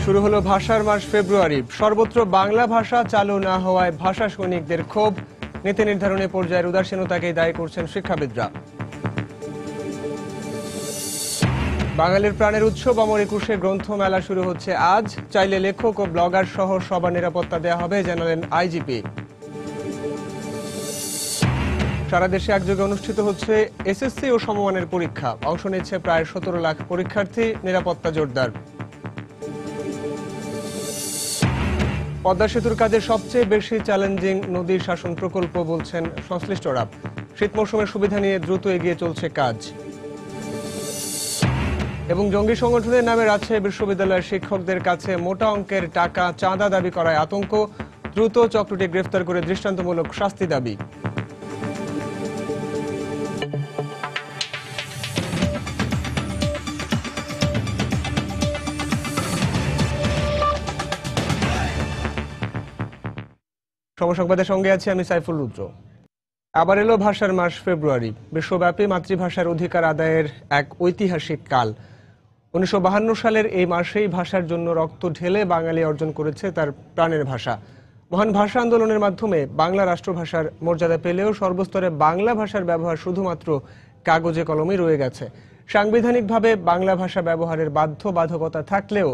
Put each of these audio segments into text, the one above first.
শুরু হলো ভাষার মাস ফেব্রুয়ারি। সর্বত্র বাংলা ভাষা চালু না হওয়ায় ভাষা সৈনিকদের ক্ষোভ। নীতি নির্ধারণী পর্যায়ের উদাসীনতাকেই দায়ী করছেন শিক্ষাবিদরা। বাঙালির প্রাণের উৎসব অমর একুশে গ্রন্থমেলা শুরু হচ্ছে আজ। চাইলে লেখক ও ব্লগার সহ সবার নিরাপত্তা দেওয়া হবে, জানালেন আইজিপি। সারা দেশে একযোগে অনুষ্ঠিত হচ্ছে এসএসসি ও সমমানের পরীক্ষা। অংশ নিচ্ছে প্রায় 17 লাখ পরীক্ষার্থী, নিরাপত্তা জোরদার। পদ্মা সেতুর কাজে সবচেয়ে বেশি চ্যালেঞ্জিং নদী শাসন প্রকল্প, বলছেন সংশ্লিষ্টরা। শীত মৌসুমের সুবিধা নিয়ে দ্রুত এগিয়ে চলছে কাজ। এবং জঙ্গি সংগঠনের নামে রাজশাহী বিশ্ববিদ্যালয়ের শিক্ষকদের কাছে মোটা অঙ্কের টাকা চাঁদা দাবি করায় আতঙ্ক। দ্রুত চক্রটি গ্রেফতার করে দৃষ্টান্তমূলক শাস্তি দাবি। সংবাদের সঙ্গে আছি আমি সাইফুল রুদ্র। আবার এলো ভাষার মাস ফেব্রুয়ারি। বিশ্বব্যাপী মাতৃভাষার অধিকার আদায়ের এক ঐতিহাসিক কাল। 1952 সালের এই মাসেই ভাষার জন্য রক্ত ঢেলে বাঙালি অর্জন করেছে তার প্রাণের ভাষা। মহান ভাষা আন্দোলনের মাধ্যমে বাংলা রাষ্ট্রভাষার মর্যাদা পেলেও সর্বস্তরে বাংলা ভাষার ব্যবহার শুধুমাত্র কাগজে কলমেই রয়ে গেছে। সাংবিধানিকভাবে বাংলা ভাষা ব্যবহারের বাধ্যবাধকতা থাকলেও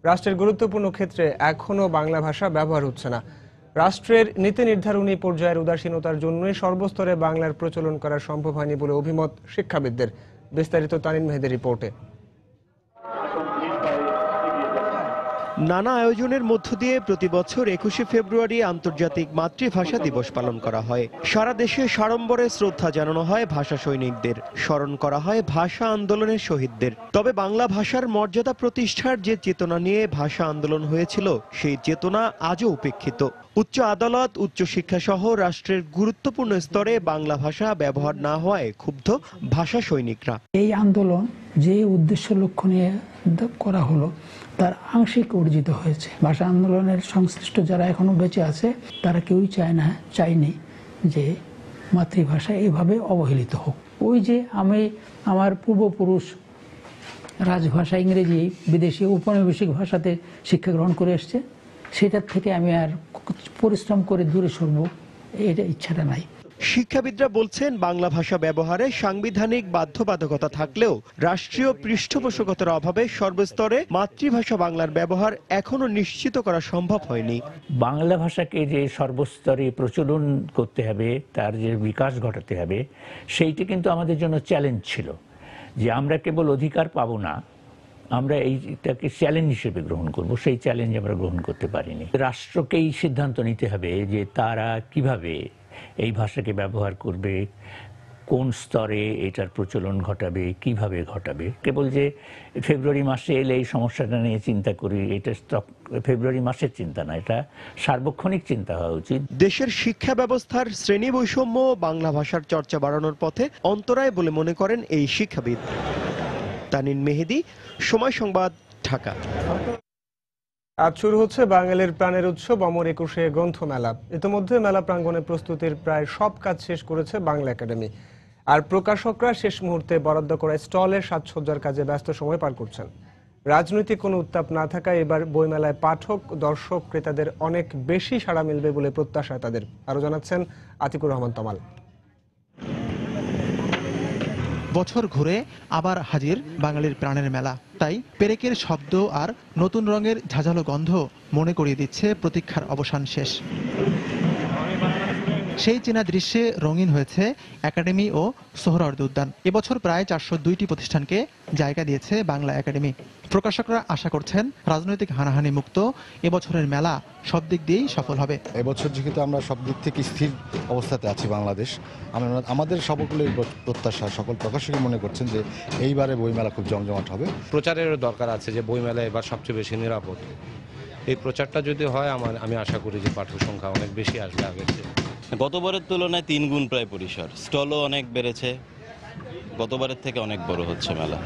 রাষ্ট্রের গুরুত্বপূর্ণ ক্ষেত্রে এখনও বাংলা ভাষা ব্যবহার হচ্ছে না। রাষ্ট্রের নীতি নির্ধারণী পর্যায়ের উদাসীনতার জন্যই সর্বস্তরে বাংলার প্রচলন করা সম্ভব হয়নি বলে অভিমত শিক্ষাবিদদের। বিস্তারিত তানিন মেহেদির রিপোর্টে। নানা আয়োজনের মধ্য দিয়ে প্রতি বছর 21শে ফেব্রুয়ারি আন্তর্জাতিক মাতৃভাষা দিবস পালন করা হয়। সারা দেশে সাড়ম্বরে শ্রদ্ধা জানানো হয় ভাষা সৈনিকদের, স্মরণ করা হয় ভাষা আন্দোলনের শহীদদের। তবে বাংলা ভাষার মর্যাদা প্রতিষ্ঠার যে চেতনা নিয়ে ভাষা আন্দোলন হয়েছিল, সেই চেতনা আজও উপেক্ষিত। উচ্চ আদালত, উচ্চ শিক্ষা সহ রাষ্ট্রের গুরুত্বপূর্ণ স্তরে বাংলা ভাষা ব্যবহার না হওয়ায় ক্ষুব্ধ ভাষা সৈনিকরা। এই আন্দোলন যে উদ্দেশ্য লক্ষ্য নিয়ে করা হলো তার আংশিক অর্জিত হয়েছে। ভাষা আন্দোলনের সংশ্লিষ্ট যারা এখনো বেঁচে আছে তারা কেউই চায়নি যে মাতৃভাষা এইভাবে অবহেলিত হোক। ওই যে আমার পূর্বপুরুষ রাজভাষা ইংরেজি বিদেশি ঔপনিবেশিক ভাষাতে শিক্ষা গ্রহণ করে এসছে, সেটার থেকে আমি আর পরিশ্রম করে দূরে সরব, এটা ইচ্ছাটা নাই। শিক্ষাবিদরা বলছেন বাংলা ভাষা ব্যবহারে সাংবিধানিক বাধ্যবাধকতা থাকলেও রাষ্ট্রীয় পৃষ্ঠপোষকতার অভাবে সর্বস্তরে মাতৃভাষা বাংলার ব্যবহার এখনো নিশ্চিত করা সম্ভব হয়নি। বাংলা ভাষাকে যে সর্বস্তরে প্রচলন করতে হবে, তার যে বিকাশ ঘটাতে হবে, সেইটি কিন্তু আমাদের জন্য চ্যালেঞ্জ ছিল। যে আমরা কেবল অধিকার পাবো না, আমরা এইটাকে চ্যালেঞ্জ হিসেবে গ্রহণ করব, সেই চ্যালেঞ্জ আমরা গ্রহণ করতে পারিনি। রাষ্ট্রকেই সিদ্ধান্ত নিতে হবে যে তারা কিভাবে এই ভাষাকে ব্যবহার করবে, কোন স্তরে এটার প্রচলন ঘটাবে, কিভাবে ঘটাবে। কেবল যে ফেব্রুয়ারি মাসে এলে এই সমস্যাটা নিয়ে চিন্তা করি, এটা ফেব্রুয়ারি মাসের চিন্তা না, এটা সার্বক্ষণিক চিন্তা হওয়া উচিত। দেশের শিক্ষা ব্যবস্থার শ্রেণী বৈষম্য বাংলা ভাষার চর্চা বাড়ানোর পথে অন্তরায় বলে মনে করেন এই শিক্ষাবিদ। তানিন মেহেদি, সময় সংবাদ, ঢাকা। আজ শুরু হচ্ছে বাঙালির প্রাণের উৎসব অমর একুশে গ্রন্থমেলা। ইতিমধ্যে মেলা প্রাঙ্গণে প্রস্তুতির প্রায় সব কাজ শেষ করেছে বাংলা একাডেমি। আর প্রকাশকরা শেষ মুহূর্তে বরাদ্দ করা স্টলের সাজসজ্জার কাজে ব্যস্ত সময় পার করছেন। রাজনৈতিক কোনো উত্তাপ না থাকায় এবার বইমেলায় পাঠক, দর্শক, ক্রেতাদের অনেক বেশি সাড়া মিলবে বলে প্রত্যাশা তাদের। আরও জানাচ্ছেন আতিকুর রহমান তমাল। বছর ঘুরে আবার হাজির বাঙালির প্রাণের মেলা। তাই পেরেকের শব্দ আর নতুন রঙের ঝাঁঝালো গন্ধ মনে করিয়ে দিচ্ছে প্রতীক্ষার অবসান শেষ। সেই চেনা দৃশ্যে রঙিন হয়েছে একাডেমি ও সোহরাওয়ার্দী উদ্যান। এবছর প্রায় 402টি প্রতিষ্ঠানকে জায়গা দিয়েছে বাংলা একাডেমি। প্রকাশকরা আশা করছেন রাজনৈতিক হানাহানি মুক্ত এবছরের মেলা সব দিক দিয়েই সফল হবে। এবছর যেহেতু আমরা সব দিক থেকে স্থির অবস্থাতে আছি বাংলাদেশ, আমাদের সকলের প্রত্যাশা, সকল প্রকাশকই মনে করছেন যে এইবারে বইমেলা খুব জমজমাট হবে। প্রচারেরও দরকার আছে যে বইমেলা এবার সবচেয়ে বেশি নিরাপদ। এই প্রচারটা যদি হয় আমি আশা করি যে পাঠক সংখ্যা অনেক বেশি আসবে আগের চেয়ে। গতবারের তুলনায় 3 গুণ প্রায় পরিসর, স্টলও অনেক বেড়েছে, গতবারের থেকে অনেক বড় হচ্ছে মেলা।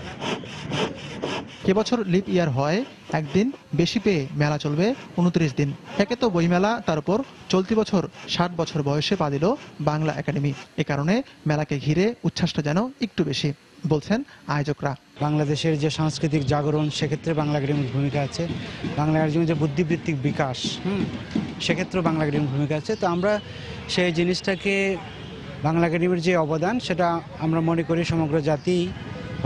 এবছর লিপ ইয়ার হয় একদিন বেশি পেয়ে মেলা চলবে 29 দিন। একে তো বইমেলা, তার উপর চলতি বছর 60 বছর বয়সে পা দিল বাংলা একাডেমি। এ কারণে মেলাকে ঘিরে উচ্ছ্বাসটা যেন একটু বেশি। বলছেন আয়োজকরা। বাংলাদেশের যে সাংস্কৃতিক জাগরণ, সেক্ষেত্রে বাংলা একাডেমির ভূমিকা আছে। বাংলা একাডেমির যে বুদ্ধিবৃত্তিক বিকাশ, সেক্ষেত্রেও বাংলা একাডেমির ভূমিকা আছে। তো আমরা সেই জিনিসটাকে, বাংলা একাডেমির যে অবদান, সেটা আমরা মনে করি সমগ্র জাতি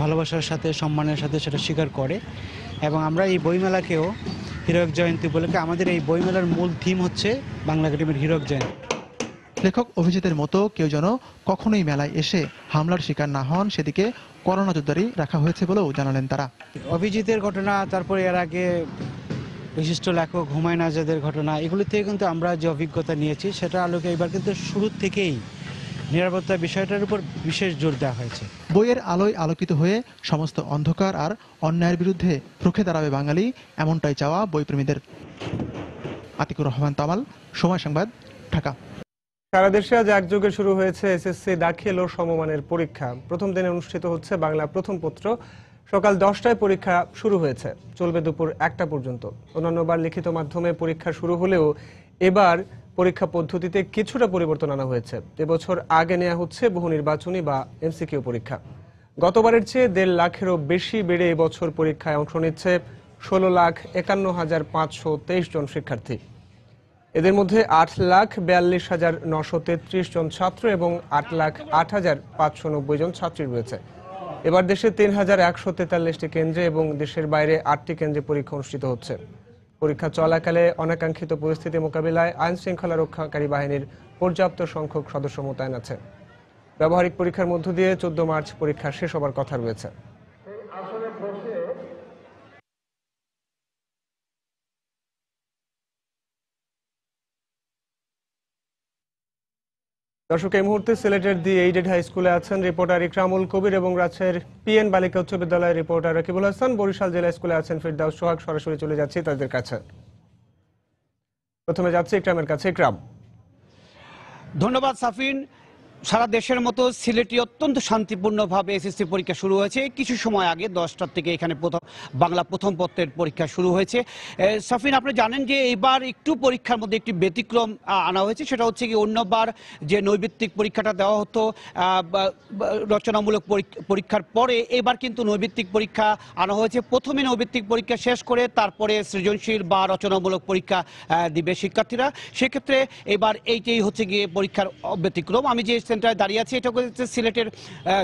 ভালোবাসার সাথে, সম্মানের সাথে সেটা স্বীকার করে। এবং আমরা এই বইমেলাকেও হীরক জয়ন্তী উপলক্ষে, আমাদের এই বইমেলার মূল থিম হচ্ছে বাংলা একাডেমির হীরক জয়ন্তী। লেখক অভিজিতের মতো কেউ যেন কখনোই মেলায় এসে হামলার শিকার না হন, সেদিকে করোনা নজরদারি রাখা হয়েছে বলেও জানালেন তারা। অভিজিতের ঘটনা, তারপরে এর আগে বিশিষ্ট লেখক হুমায়ুন আজাদের ঘটনা, এগুলি থেকে কিন্তু আমরা যে অভিজ্ঞতা নিয়েছি, সেটা আলোকে এবার কিন্তু শুরু থেকেই নিরাপত্তা বিষয়টার উপর বিশেষ জোর দেওয়া হয়েছে। বইয়ের আলোয় আলোকিত হয়ে সমস্ত অন্ধকার আর অন্যায়ের বিরুদ্ধে রুখে দাঁড়াবে বাঙালি, এমনটাই চাওয়া বইপ্রেমীদের। আতিকুর রহমান তামাল, সময় সংবাদ, ঢাকা। সারা দেশে আজ একযোগে শুরু হয়েছে এসএসসি দাখিল ও সমমানের পরীক্ষা। প্রথম দিনে অনুষ্ঠিত হচ্ছে বাংলা প্রথম পত্র। সকাল 10টায় পরীক্ষা শুরু হয়েছে, চলবে দুপুর 1টা পর্যন্ত। অন্যান্যবার লিখিত মাধ্যমে পরীক্ষা শুরু হলেও এবার পরীক্ষা পদ্ধতিতে কিছুটা পরিবর্তন আনা হয়েছে। এবছর আগে নেওয়া হচ্ছে বহু নির্বাচনী বা এমসিকিউ পরীক্ষা। গতবারের চেয়ে 1.5 লাখেরও বেশি বেড়ে এবছর পরীক্ষায় অংশ নিচ্ছে 16,51,523 জন শিক্ষার্থী। এদের মধ্যে 8,42,933 জন ছাত্র এবং 8,08,590 জন ছাত্রী রয়েছে। এবার দেশে 3,143টি কেন্দ্রে এবং দেশের বাইরে 8টি কেন্দ্রে পরীক্ষা অনুষ্ঠিত হচ্ছে। পরীক্ষা চলাকালে অনাকাঙ্ক্ষিত পরিস্থিতি মোকাবিলায় আইন শৃঙ্খলা রক্ষাকারী বাহিনীর পর্যাপ্ত সংখ্যক সদস্য মোতায়েন আছে। ব্যবহারিক পরীক্ষার মধ্য দিয়ে 14 মার্চ পরীক্ষা শেষ হবার কথা রয়েছে। দর্শক, এই মুহূর্তে সিলেটের দি এইডেড হাই স্কুলে আছেন রিপোর্টার ইকরামুল কবির এবং রাজশাহীর পিএন বালিকা উচ্চ বিদ্যালয়ের রিপোর্টার রাকিবুল হাসান। বরিশাল জেলা স্কুলে আছেন ফিরদাউস সোহাগ। সরাসরি চলে যাচ্ছি তাদের কাছে। প্রথমে যাচ্ছি ইকরামের কাছে। ইকরাম, ধন্যবাদ সাফিন। সারা দেশের মতো সিলেটে অত্যন্ত শান্তিপূর্ণভাবে এসএসসি পরীক্ষা শুরু হয়েছে। কিছু সময় আগে 10টার থেকে এখানে বাংলা প্রথম পত্রের পরীক্ষা শুরু হয়েছে। সাফিন, আপনি জানেন যে এবার একটু পরীক্ষার মধ্যে একটি ব্যতিক্রম আনা হয়েছে। সেটা হচ্ছে কি, অন্যবার যে নৈবিত্তিক পরীক্ষাটা দেওয়া হতো রচনামূলক পরীক্ষার পরে, এবার কিন্তু নৈবিত্তিক পরীক্ষা আনা হয়েছে। প্রথমে নৈবিত্তিক পরীক্ষা শেষ করে তারপরে সৃজনশীল বা রচনামূলক পরীক্ষা দিবে শিক্ষার্থীরা। সেক্ষেত্রে এবার এইটাই হচ্ছে গিয়ে পরীক্ষার ব্যতিক্রম। আমি যে সেন্টারে দাঁড়িয়ে আছি, এটা হচ্ছে সিলেটের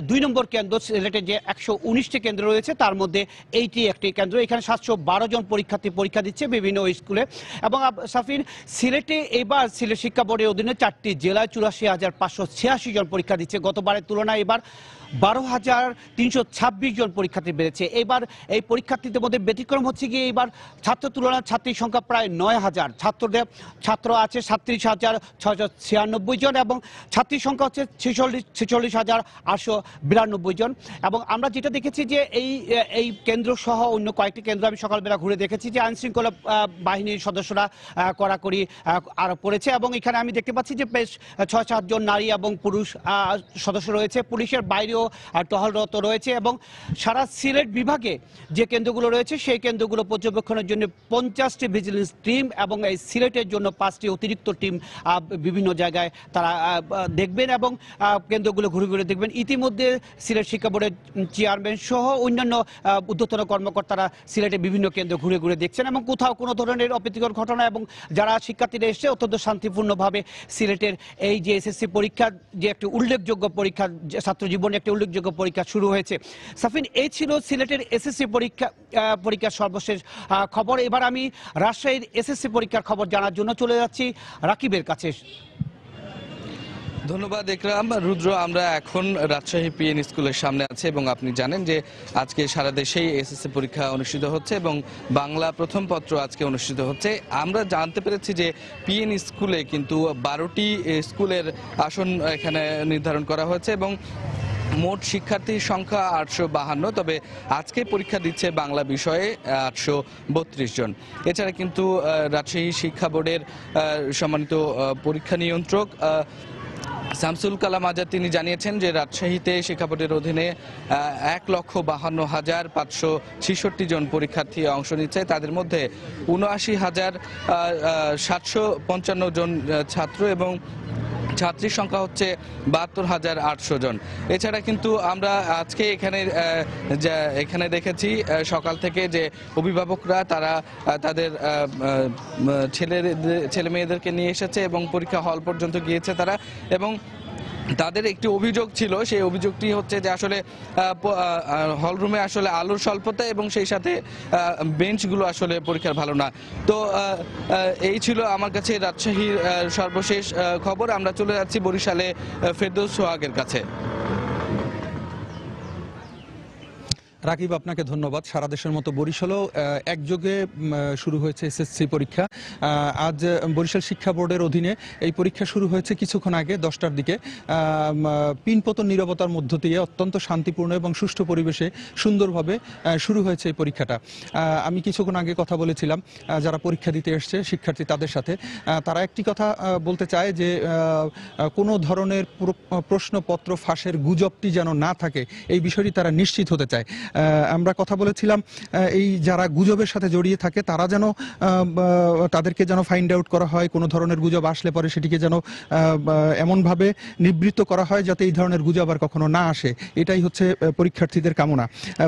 2 নম্বর কেন্দ্র। সিলেটের যে 119টি কেন্দ্র রয়েছে তার মধ্যে এইটি একটি কেন্দ্র। এখানে 712 জন পরীক্ষার্থী পরীক্ষা দিচ্ছে বিভিন্ন স্কুলে। এবং সাফিন, সিলেটে এবার সিলেট শিক্ষা বোর্ডের অধীনে 4টি জেলায় 84,586 জন পরীক্ষা দিচ্ছে। গতবারের তুলনায় এবার 12,326 জন পরীক্ষার্থী বেড়েছে। এবার এই পরীক্ষার্থীদের মধ্যে ব্যতিক্রম হচ্ছে গিয়ে এবার ছাত্র তুলনায় ছাত্রীর সংখ্যা প্রায় 9,000। ছাত্র আছে 37,696 জন এবং ছাত্রীর সংখ্যা হচ্ছে 46,892 জন। এবং আমরা যেটা দেখেছি যে এই কেন্দ্র সহ অন্য কয়েকটি কেন্দ্র আমি সকালবেলা ঘুরে দেখেছি যে আইন শৃঙ্খলা বাহিনীর সদস্যরা কড়াকড়ি আরোপ করেছে। এবং এখানে আমি দেখতে পাচ্ছি যে বেশ 6-7 জন নারী এবং পুরুষ সদস্য রয়েছে। পুলিশের বাইরেও টহলরত রয়েছে। এবং সারা সিলেট বিভাগে যে কেন্দ্রগুলো রয়েছে সেই কেন্দ্রগুলো পর্যবেক্ষণের জন্য 50টি ভিজিলেন্স টিম এবং এই সিলেটের জন্য 5টি অতিরিক্ত টিম বিভিন্ন জায়গায় তারা দেখবেন এবং কেন্দ্রগুলো ঘুরে ঘুরে দেখবেন। ইতিমধ্যে সিলেট শিক্ষা বোর্ডের চেয়ারম্যান সহ অন্যান্য ঊর্ধ্বতন কর্মকর্তারা সিলেটের বিভিন্ন কেন্দ্র ঘুরে ঘুরে দেখছেন এবং কোথাও কোনো ধরনের অপ্রীতিকর ঘটনা এবং যারা শিক্ষার্থীরা এসে অত্যন্ত শান্তিপূর্ণভাবে সিলেটের এই যে এসএসসি পরীক্ষা, যে একটি উল্লেখযোগ্য পরীক্ষা, ছাত্র জীবনে একটি উল্লেখযোগ্য পরীক্ষা শুরু হয়েছে। সাফিন, এই ছিল সিলেটের এসএসসি পরীক্ষার সর্বশেষ খবর। এবার আমি রাজশাহীর এসএসসি পরীক্ষার খবর জানার জন্য চলে যাচ্ছি রাকিবের কাছে। ধন্যবাদ ইকরাম। রুদ্র, আমরা এখন রাজশাহী পিএন স্কুলের সামনে আছে এবং আপনি জানেন যে আজকে সারা দেশেই এসএসসি পরীক্ষা অনুষ্ঠিত হচ্ছে এবং বাংলা প্রথম পত্র আজকে অনুষ্ঠিত হচ্ছে। আমরা জানতে পেরেছি যে পিএন স্কুলে কিন্তু 12টি স্কুলের আসন এখানে নির্ধারণ করা হয়েছে এবং মোট শিক্ষার্থীর সংখ্যা 852। তবে আজকে পরীক্ষা দিচ্ছে বাংলা বিষয়ে 832 জন। এছাড়া কিন্তু রাজশাহী শিক্ষা বোর্ডের সম্মানিত পরীক্ষা নিয়ন্ত্রক শামসুল কালাম আজাদ তিনি জানিয়েছেন যে রাজশাহীতে শিক্ষা বোর্ডের অধীনে 1,52,566 জন পরীক্ষার্থী অংশ নিচ্ছে। তাদের মধ্যে 79,755 জন ছাত্র এবং ছাত্রীর সংখ্যা হচ্ছে ৭২,৮০০ জন। এছাড়া কিন্তু আমরা আজকে এখানে দেখেছি সকাল থেকে যে অভিভাবকরা তারা তাদের ছেলে মেয়েদেরকে নিয়ে এসেছে এবং পরীক্ষা হল পর্যন্ত গিয়েছে তারা, এবং তাদের একটি অভিযোগ ছিল, সেই অভিযোগটি হচ্ছে যে আসলে হলরুমে আসলে আলোর স্বল্পতা এবং সেই সাথে বেঞ্চগুলো আসলে পরীক্ষার ভালো না। তো এই ছিল আমার কাছে রাজশাহীর সর্বশেষ খবর। আমরা চলে যাচ্ছি বরিশালে ফেরদৌস সোহাগের কাছে। রাকিব, আপনাকে ধন্যবাদ। সারা দেশের মতো বরিশালেও একযোগে শুরু হয়েছে এসএসসি পরীক্ষা। আজ বরিশাল শিক্ষা বোর্ডের অধীনে এই পরীক্ষা শুরু হয়েছে কিছুক্ষণ আগে 10টার দিকে। পিনপতন নীরবতার মধ্য দিয়ে অত্যন্ত শান্তিপূর্ণ এবং সুষ্ঠু পরিবেশে সুন্দরভাবে শুরু হয়েছে এই পরীক্ষাটা। আমি কিছুক্ষণ আগে কথা বলেছিলাম যারা পরীক্ষা দিতে এসছে শিক্ষার্থী, তাদের সাথে। তারা একটি কথা বলতে চায় যে কোনো ধরনের প্রশ্নপত্র ফাঁসের গুজবটি যেন না থাকে, এই বিষয়টি তারা নিশ্চিত হতে চায়। আমরা কথা বলেছিলাম এই যারা গুজবের সাথে জড়িয়ে থাকে তারা যেন তাদেরকে যেন ফাইন্ড আউট করা হয়, কোনো ধরনের গুজব আসলে পরে সেটিকে যেন এমনভাবে নিবৃত্ত করা হয় যাতে এই ধরনের গুজব আর কখনো না আসে। এটাই হচ্ছে পরীক্ষার্থীদের কামনা।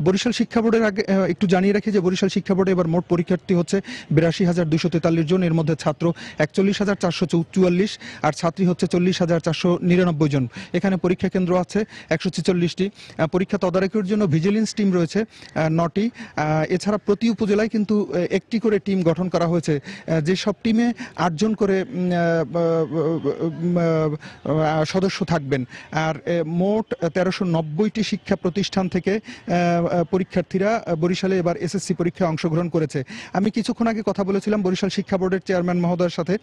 বরিশাল শিক্ষা বোর্ডের আগে একটু জানিয়ে রাখি যে বরিশাল শিক্ষা বোর্ডে এবার মোট পরীক্ষার্থী হচ্ছে ৮২,২৪৩ জন। এর মধ্যে ছাত্র ৪১,৪৪৪ আর ছাত্রী হচ্ছে ৪০,৪৯৯ জন। এখানে পরীক্ষা কেন্দ্র আছে ১৪৬টি। পরীক্ষা তদারকির জন্য ভিজিলেন্স টিম রয়েছে ৯টি। এছাড়া প্রতি উপজেলায় কিন্তু একটি করে টিম গঠন করা হয়েছে, যেসব টিমে ৮ জন করে সদস্য থাকবেন। আর মোট ১৩৯০টি শিক্ষা প্রতিষ্ঠান থেকে পরীক্ষার্থীরা বরিশালে এবার এসএসসি পরীক্ষায় অংশগ্রহণ করেছে। আমি কিছুক্ষণ আগে কথা বলেছিলাম বরিশাল শিক্ষা বোর্ডের চেয়ারম্যান মহোদয়ের সাথে,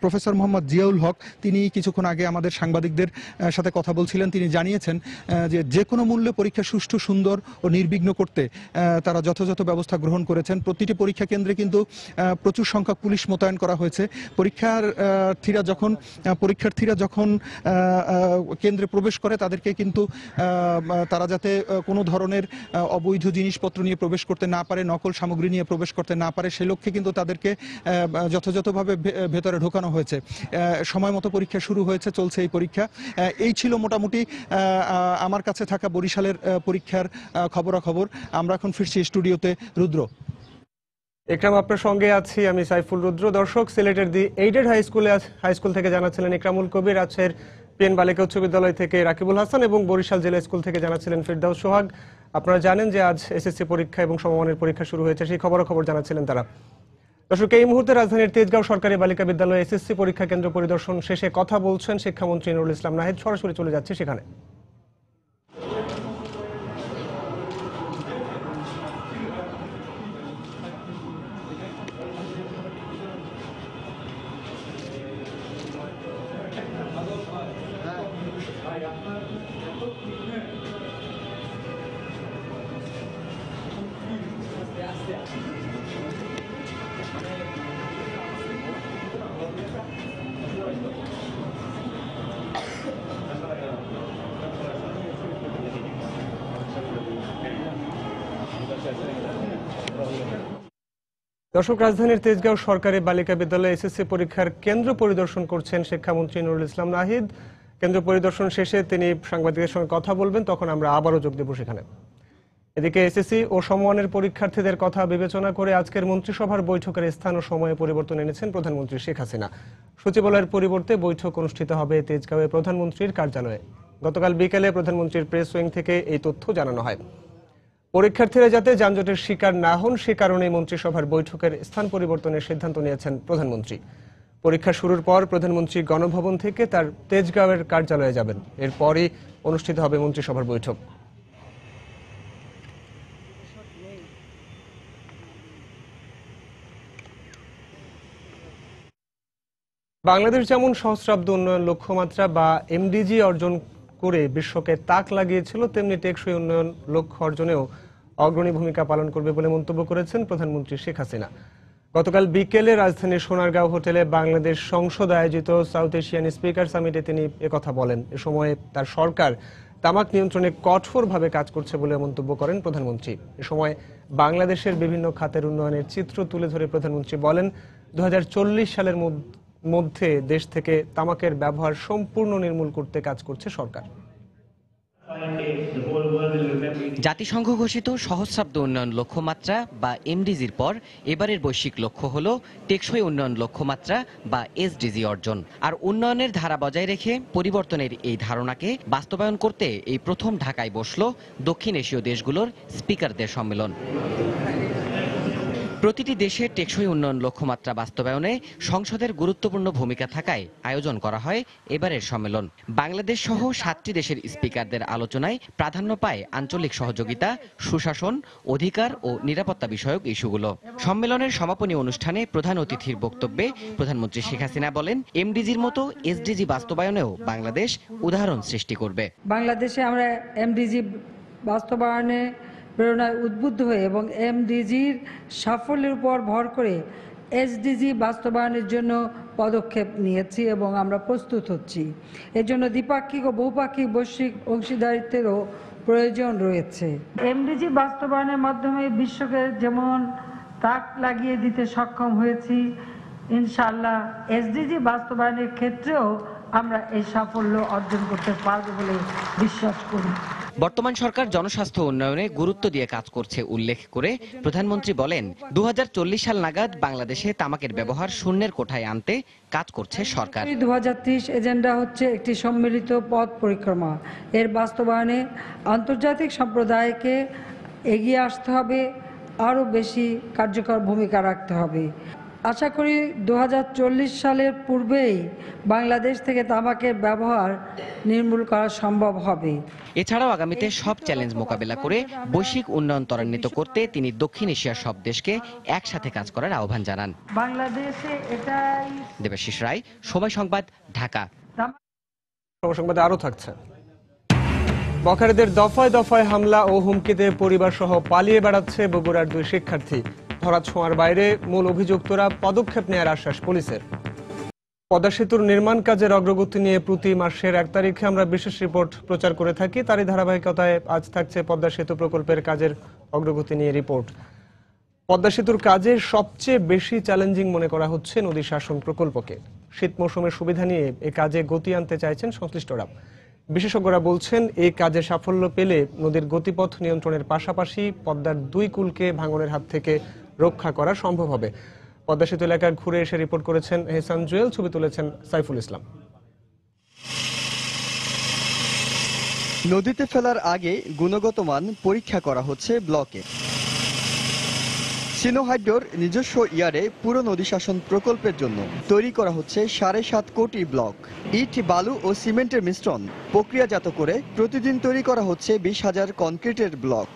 প্রফেসর মোহাম্মদ জিয়াউল হক। তিনি কিছুক্ষণ আগে আমাদের সাংবাদিকদের সাথে কথা বলছিলেন। তিনি জানিয়েছেন যে কোনো মূল্যে পরীক্ষা সুষ্ঠু, সুন্দর ও নির্বিঘ্ন করতে তারা যথাযথ ব্যবস্থা গ্রহণ করেছেন। প্রতিটি পরীক্ষা কেন্দ্রে কিন্তু প্রচুর সংখ্যক পুলিশ মোতায়েন করা হয়েছে। পরীক্ষার্থীরা যখন কেন্দ্রে প্রবেশ করে তাদেরকে কিন্তু তারা যাতে কোনো ধরনের অবৈধ জিনিসপত্র নিয়ে প্রবেশ করতে না পারে, নকল সামগ্রী নিয়ে প্রবেশ করতে না পারে, সে লক্ষ্যে কিন্তু তাদেরকে যথাযথভাবে ভেতরে ঢোকানো হয়েছে। সময় মতো পরীক্ষা শুরু হয়েছে, চলছে এই পরীক্ষা। এই ছিল মোটামুটি আমার কাছে থাকা বরিশালের পরীক্ষার খবরাখবর। আমরা এখন ফিরছি স্টুডিওতে। রুদ্র। ইকরাম, আপনার সঙ্গে আছি আমি সাইফুল রুদ্র। দর্শক, সিলেটের দি এইডেড হাই স্কুল থেকে জানাচ্ছিলেন ইকরামুল কবির, রাজশাহীর পিএন বালিকা উচ্চ বিদ্যালয় থেকে রাকিবুল হাসান এবং বরিশাল জেলা স্কুল থেকে জানাচ্ছিলেন ফেরদৌস সোহাগ। আপনারা জানেন যে আজ এসএসসি পরীক্ষা এবং সমমানের পরীক্ষা শুরু হয়েছে, সেই খবরাখবর জানাচ্ছিলেন তারা। দর্শক, এই মুহূর্তে রাজধানীর তেজগাঁও সরকারি বালিকা বিদ্যালয়ে এসএসসি পরীক্ষা কেন্দ্র পরিদর্শন শেষে কথা বলছেন শিক্ষামন্ত্রী নুরুল ইসলাম নাহিদ। সরাসরি চলে যাচ্ছে সেখানে। দর্শক, রাজধানীর তেজগাঁও সরকারি বালিকা বিদ্যালয়ে এসএসসি পরীক্ষার কেন্দ্র পরিদর্শন করছেন শিক্ষামন্ত্রী নুরুল ইসলাম নাহিদ। কেন্দ্র পরিদর্শন শেষে তিনি সাংবাদিকদের সঙ্গে কথা বলবেন, তখন আমরা আবারও যোগ দেব সেখানে। এদিকে এসএসসি ও সমমানের পরীক্ষার্থীদের কথা বিবেচনা করে আজকের মন্ত্রিসভার বৈঠকের স্থান ও সময়ে পরিবর্তন এনেছেন প্রধানমন্ত্রী শেখ হাসিনা। সচিবালয়ের পরিবর্তে বৈঠক অনুষ্ঠিত হবে তেজগাঁওয়ে প্রধানমন্ত্রীর কার্যালয়ে। গতকাল বিকেলে প্রধানমন্ত্রীর প্রেস উইং থেকে এই তথ্য জানানো হয়। পরীক্ষার্থীরা যাতে যানজটের শিকার না হন সে কারণে মন্ত্রিসভার বৈঠকের স্থান পরিবর্তনের সিদ্ধান্ত নিয়েছেন প্রধানমন্ত্রী। পরীক্ষা শুরুর পর প্রধানমন্ত্রী গণভবন থেকে তার তেজগাঁওয়ের কার্যালয়ে যাবেন। এরপরই অনুষ্ঠিত হবে মন্ত্রিসভার বৈঠক। বাংলাদেশ যেমন সহস্রাব্দ উন্নয়ন লক্ষ্যমাত্রা বা এমডিজি অর্জন করে বিশ্বকে তাক লাগিয়েছিল, তেমনি টেকসই উন্নয়ন লক্ষ্য অর্জনেও অগ্রণী ভূমিকা পালন করবে বলে মন্তব্য করেছেন প্রধানমন্ত্রী শেখ হাসিনা। গতকাল বিকেলে রাজধানীর সোনারগাঁও হোটেলে বাংলাদেশ সংসদ আয়োজিত সাউথ এশিয়ান স্পিকার সামিটে তিনি একথা বলেন। এ সময় তার সরকার তামাক নিয়ন্ত্রণে কঠোরভাবে কাজ করছে বলে মন্তব্য করেন প্রধানমন্ত্রী। এ সময় বাংলাদেশের বিভিন্ন খাতের উন্নয়নের চিত্র তুলে ধরে প্রধানমন্ত্রী বলেন, 2040 সালের মধ্যে দেশ থেকে তামাকের ব্যবহার সম্পূর্ণ নির্মূল করতে কাজ করছে সরকার। জাতিসংঘ ঘোষিত সহস্রাব্দ উন্নয়ন লক্ষ্যমাত্রা বা এমডিজির পর এবারের বৈশ্বিক লক্ষ্য হল টেকসই উন্নয়ন লক্ষ্যমাত্রা বা এসডিজি অর্জন। আর উন্নয়নের ধারা বজায় রেখে পরিবর্তনের এই ধারণাকে বাস্তবায়ন করতে এই প্রথম ঢাকায় বসল দক্ষিণ এশীয় দেশগুলোর স্পিকারদের সম্মেলন। প্রতিটি দেশে টেকসই উন্নয়ন লক্ষ্যমাত্রা বাস্তবায়নে সংসদের গুরুত্বপূর্ণ ভূমিকা থাকায় আয়োজন করা হয় এবারের সম্মেলন। বাংলাদেশ সহ 7টি দেশের স্পিকারদের আলোচনায় প্রাধান্য পায় আঞ্চলিক সহযোগিতা, সুশাসন, অধিকার ও নিরাপত্তা বিষয়ক ইস্যুগুলো। সম্মেলনের সমাপনী অনুষ্ঠানে প্রধান অতিথির বক্তব্যে প্রধানমন্ত্রী শেখ হাসিনা বলেন, এমডিজির মতো এসডিজি বাস্তবায়নেও বাংলাদেশ উদাহরণ সৃষ্টি করবে। বাংলাদেশে আমরা এমডিজি বাস্তবায়নে প্রেরণায় উদ্বুদ্ধ হয়ে এবং এমডিজির সাফল্যের উপর ভর করে এসডিজি বাস্তবায়নের জন্য পদক্ষেপ নিয়েছি এবং আমরা প্রস্তুত হচ্ছি। এর জন্য দ্বিপাক্ষিক ও বহুপাক্ষিক বৈশ্বিক অংশীদারিত্বেরও প্রয়োজন রয়েছে। এমডিজি বাস্তবায়নের মাধ্যমে বিশ্বকে যেমন তাক লাগিয়ে দিতে সক্ষম হয়েছি, ইনশাআল্লাহ এসডিজি বাস্তবায়নের ক্ষেত্রেও আমরা এই সাফল্য অর্জন করতে পারব বলে বিশ্বাস করি। বর্তমান সরকার জনস্বাস্থ্য উন্নয়নে গুরুত্ব দিয়ে কাজ করছে উল্লেখ করে প্রধানমন্ত্রী বলেন, 2040 সাল নাগাদ বাংলাদেশে তামাকের ব্যবহার শূন্যের কোঠায় আনতে কাজ করছে সরকার। 2030 এজেন্ডা হচ্ছে একটি সম্মিলিত পথ পরিক্রমা। এর বাস্তবায়নে আন্তর্জাতিক সম্প্রদায়কে এগিয়ে আসতে হবে, আরও বেশি কার্যকর ভূমিকা রাখতে হবে। আশা করি 2040 সালের পূর্বেই বাংলাদেশ থেকে তামাকের ব্যবহার নির্মূল করা সম্ভব হবে। এছাড়াও আগামীতে সব চ্যালেঞ্জ মোকাবেলা করে বৈশ্বিক উন্নয়ন ত্বরান্বিত করতে তিনি দক্ষিণ এশিয়ার সব দেশকে একসাথে কাজ করার আহ্বান জানান। বাংলাদেশে এটাই। দেবাশিস রায়, সময় সংবাদ, ঢাকা। সময় সংবাদে আরও থাকছে। বখারীদের দফায় দফায় হামলা ও হুমকিতে পরিবার সহ পালিয়ে বেড়াচ্ছে বগুড়ার 2 শিক্ষার্থী। ধরাছোঁয়ার বাইরে মূল অভিযুক্তরা পদক্ষেপ নেওয়ার আশ্বাস পুলিশের। পদ্মা সেতুর নির্মাণ কাজের অগ্রগতি নিয়ে প্রতি মাসের 1 তারিখে আমরা বিশেষ রিপোর্ট প্রচার করে থাকি। তারই ধারাবাহিকতায় আজ থাকছে পদ্মা সেতু প্রকল্পের কাজের অগ্রগতি নিয়ে রিপোর্ট। পদ্মা সেতুর কাজে সবচেয়ে বেশি চ্যালেঞ্জিং মনে করা হচ্ছে নদী শাসন প্রকল্পকে। শীত মৌসুমের সুবিধা নিয়ে এ কাজে গতি আনতে চাইছেন সংশ্লিষ্টরা। বিশেষজ্ঞরা বলছেন, এই কাজে সাফল্য পেলে নদীর গতিপথ নিয়ন্ত্রণের পাশাপাশি পদ্মার 2 কূলকে ভাঙনের হাত থেকে রক্ষা করা সম্ভব হবে। পদ্মা সেতু এলাকায় ঘুরে এসে রিপোর্ট করেছেন এহসান জুয়েল, ছবি তুলেছেন সাইফুল ইসলাম। নদীতে ফেলার আগে গুণগত মান পরীক্ষা করা হচ্ছে ব্লকে। সিনোহাইড্রোর নিজস্ব ইয়ার্ডে পুরো নদী শাসন প্রকল্পের জন্য তৈরি করা হচ্ছে 7.5 কোটি ব্লক। ইট, বালু ও সিমেন্টের মিশ্রণ প্রক্রিয়াজাত করে প্রতিদিন তৈরি করা হচ্ছে 20,000 কনক্রিটের ব্লক।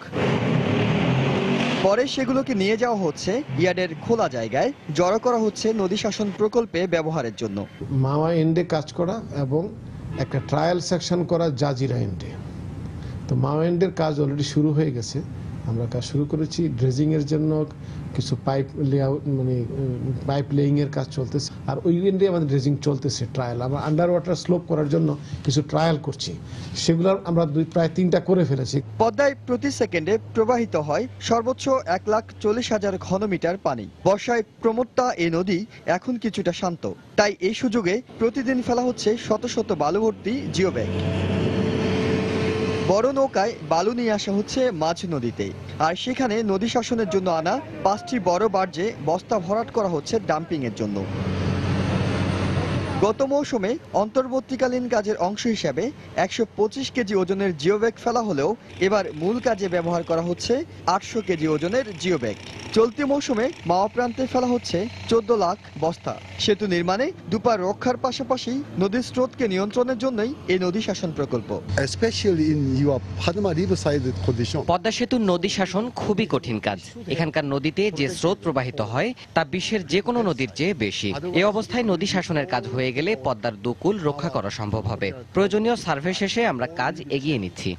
পরে সেগুলোকে নিয়ে যাওয়া হচ্ছে ইয়ার্ডের খোলা জায়গায়, জড়ো করা হচ্ছে নদী শাসন প্রকল্পে ব্যবহারের জন্য। মাওয়া এন্ডে কাজ করা এবং একটা ট্রায়াল সেকশন করা জাজিরা এন্ডে। তো মাওয়া এন্ডের কাজ অলরেডি শুরু হয়ে গেছে। আমরা কাজ শুরু করেছি। ড্রেজিংয়ের জন্য কিছু পাইপ লেআউট পাইপ লেইংয়ের কাজ চলতেছে, আর ওই এন্ডে আমাদের ড্রেজিং চলতেছে ট্রায়াল। আমরা আন্ডার ওয়াটার স্লোপ করার জন্য কিছু ট্রায়াল করছি, সেগুলো আমরা প্রায় 3টা করে ফেলেছি। পদ্মায় প্রতি সেকেন্ডে প্রবাহিত হয় সর্বোচ্চ 1,40,000 ঘনমিটার পানি। বর্ষায় প্রমত্তা এই নদী এখন কিছুটা শান্ত, তাই এই সুযোগে প্রতিদিন ফেলা হচ্ছে শত শত বালুভর্তি জিও ব্যাগ। বড় নৌকায় বালু নিয়ে আসা হচ্ছে মাঝ নদীতে, আর সেখানে নদী শাসনের জন্য আনা 5টি বড় বার্জে বস্তা ভরাট করা হচ্ছে ডাম্পিং এর জন্য। গত মৌসুমে অন্তর্বর্তীকালীন কাজের অংশ হিসাবে 125 কেজি ওজনের জিওব্যাগ ফেলা হলেও এবার মূল কাজে ব্যবহার করা হচ্ছে 800 কেজি ওজনের জিওব্যাগ। চলতি মৌসুমে মাওয়া প্রান্তে ফেলা হচ্ছে 14 লাখ বস্তা। সেতু নির্মাণে দুপার রক্ষার পাশাপাশি নদীর স্রোতকে নিয়ন্ত্রণের জন্যই এই নদী শাসন প্রকল্প। পদ্মা সেতুর নদী শাসন খুবই কঠিন কাজ। এখানকার নদীতে যে স্রোত প্রবাহিত হয় তা বিশ্বের যে কোনো নদীর চেয়ে বেশি। এই অবস্থায় নদী শাসনের কাজ হয়ে গেলে পদ্মার 2 কূল রক্ষা করা সম্ভব হবে। প্রয়োজনীয় সার্ভে শেষে আমরা কাজ এগিয়ে নিচ্ছি।